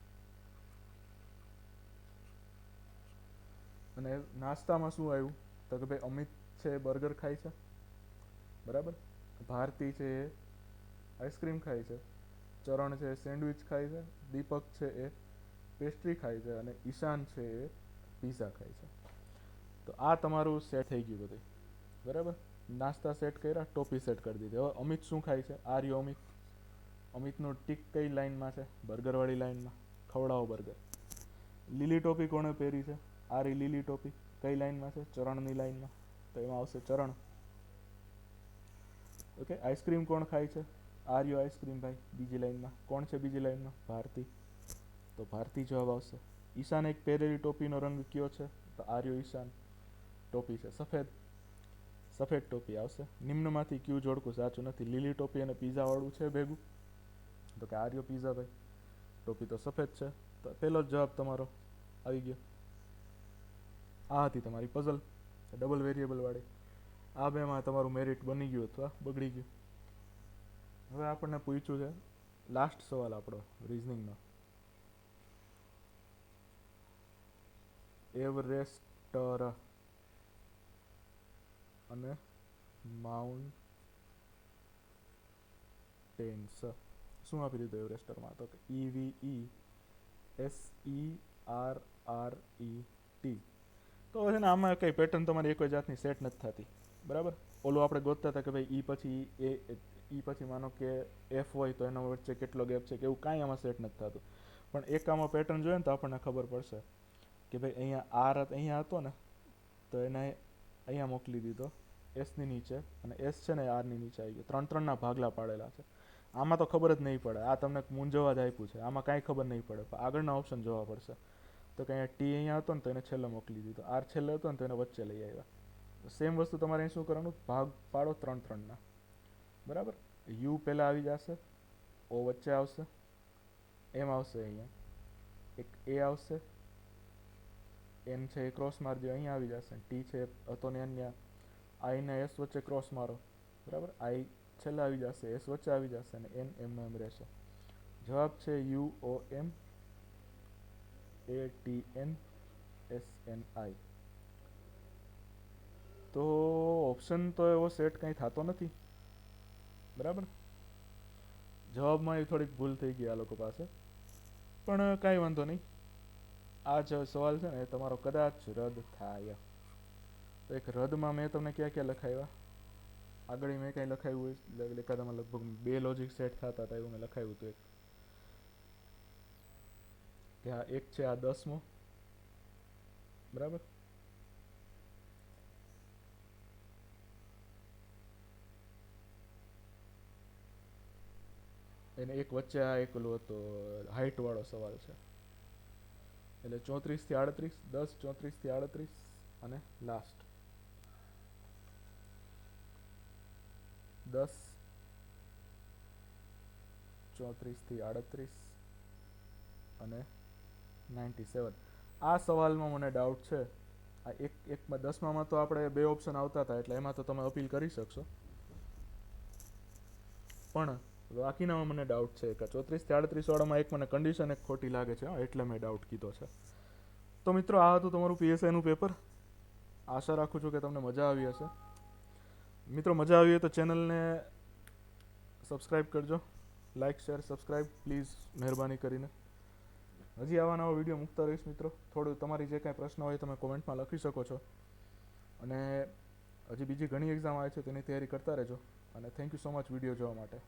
અને નાસ્તામાં શું આવ્યું તો કે ભાઈ અમિત છે બર્ગર ખાય છે, બરાબર. ભારતી છે એ આઈસ્ક્રીમ ખાય છે, ચરણ છે સેન્ડવિચ ખાય છે, દીપક છે એ પેસ્ટ્રી ખાય છે, અને ઈશાન છે એ પીઝા ખાય છે. તો આ તમારું સેટ થઈ ગયું બધું, બરાબર. નાસ્તા સેટ કર્યા, ટોપી સેટ કરી દીધી. હવે અમિત શું ખાય છે? આ રહ્યો અમિત. અમિતનું ટીક કઈ લાઈનમાં છે? બર્ગરવાળી લાઈનમાં. ખવડાવો બર્ગર. લીલી ટોપી કોણે પહેરી છે? આ રહી લીલી ટોપી. કઈ લાઈનમાં છે? ચરણની લાઈનમાં. તો એમાં આવશે ચરણ. ઓકે, આઈસ્ક્રીમ કોણ ખાય છે? આ રહ્યો આઈસ્ક્રીમ ભાઈ બીજી લાઈનમાં. કોણ છે બીજી લાઈનમાં? ભારતી. તો ભારતી જવાબ આવશે. ઈશાન એક પહેરેલી ટોપીનો રંગ કયો છે? તો આ રહ્યો ઈશાન. ટોપી છે સફેદ, સફેદ ટોપી આવશે. નિમ્નમાંથી ક્યુ જોડકું સાચું નથી. લીલી ટોપી અને પીઝા વાળું છે ભેગું, તો કે આ રહ્યો પીઝા ભાઈ. ટોપી તો સફેદ છે, તો પહેલો જ જવાબ તમારો આવી ગયો. આ હતી તમારી પઝલ ડબલ વેરિયેબલ વાળી. આ બેમાં તમારું મેરિટ બની ગયું અથવા બગડી ગયું. હવે આપણને પૂછ્યું છે લાસ્ટ સવાલ આપણો રીઝનિંગનો. એવરેસ્ટર અને માઉન્ટેન્સ. શું આપી દીધું એવરેસ્ટરમાં? તો કે EVESERRET. તો છે ને આમાં કંઈ પેટર્ન તમારી એક જાતની સેટ નથી થતી, બરાબર. ઓલું આપણે ગોતતા હતા કે ભાઈ ઈ પછી ઈ પછી માનો કે એફ હોય તો એના વચ્ચે કેટલો ગેપ છે કે એવું કાંઈ આમાં સેટ નથી થતું. પણ એક આમાં પેટર્ન જોઈએ ને તો આપણને ખબર પડશે કે ભાઈ અહીંયા આર અહીંયા હતો ને, તો એને અહીંયા મોકલી દીધો એસની નીચે, અને એસ છે ને આરની નીચે આવી ગયો, ત્રણ ત્રણના ભાગલા પાડેલા છે. આમાં તો ખબર જ નહીં પડે, આ તમને મૂંઝવવા જ આપ્યું છે, આમાં કાંઈ ખબર નહીં પડે. આગળના ઓપ્શન જોવા પડશે. તો કે અહીંયા ટી અહીંયા હતો ને તો એને છેલ્લે મોકલી દીધો, આર છેલ્લે હતો ને તો એને વચ્ચે લઈ આવ્યા. સેમ વસ્તુ તમારે અહીં શું કરવાનું, ભાગ પાડો ત્રણ ત્રણના, બરાબર. યુ પહેલાં આવી જશે, ઓ વચ્ચે આવશે, એમ આવશે, અહીંયા એક એ આવશે, એન છે એ ક્રોસ મારજો, અહીંયા આવી જશે. ટી છે હતો ને અહીંયા, આઈ ને એસ વચ્ચે ક્રોસ મારો, બરાબર. આઈ છેલ્લે આવી જશે, એસ વચ્ચે આવી જશે, અને એન એમનો એમ રહેશે. જવાબ છે U O M A T N S N I. તો ઓપ્શન તો એવો સેટ કંઈ થતો નથી, બરાબર. જવાબમાં એ થોડીક ભૂલ થઈ ગઈ આ લોકો પાસે, પણ કાંઈ વાંધો નહીં. આ જે સવાલ છે ને એ તમારો કદાચ રદ થાય. તો એક રદમાં મેં તમને ક્યાં ક્યાં લખાવ્યા, આગળ મેં કાંઈ લખાવ્યું હોય એકાદામાં લગભગ 2 લોજિક સેટ થતા હતા એવું મેં લખાવ્યું હતું. કે આ એક છે આ 10મો, બરાબર. એને એક વચ્ચે આ એકલું હતો હાઇટ વાળો સવાલ છે, એટલે 34 થી 38, 10, 34 થી 38, અને લાસ્ટ 10, 34 થી 38 અને 97. આ સવાલમાં મને ડાઉટ છે. આ એકમાં 10માં તો આપણે 2 ઓપ્શન આવતા હતા, એટલે એમાં તો તમે અપીલ કરી શકશો, પણ બાકીનામાં મને ડાઉટ છે કે 34 થી 38 વાળામાં એક મને કન્ડિશન એક ખોટી લાગે છે, એટલે મેં ડાઉટ કીધો છે. તો મિત્રો, આ હતું તમારું પીએસઆઈનું પેપર. આશા રાખું છું કે તમને મજા આવી હશે. મિત્રો, મજા આવી હોય તો ચેનલને સબસ્ક્રાઈબ કરજો, લાઇક શેર સબસ્ક્રાઈબ પ્લીઝ, મહેરબાની કરીને. હજી આવા નવા વિડીયો મૂકતા રહીશ મિત્રો. થોડું તમારી જે કાંઈ પ્રશ્ન હોય તમે કોમેન્ટમાં લખી શકો છો, અને હજી બીજી ઘણી એક્ઝામ આવે છે તેની તૈયારી કરતા રહેજો. અને thank you so much video જોવા માટે.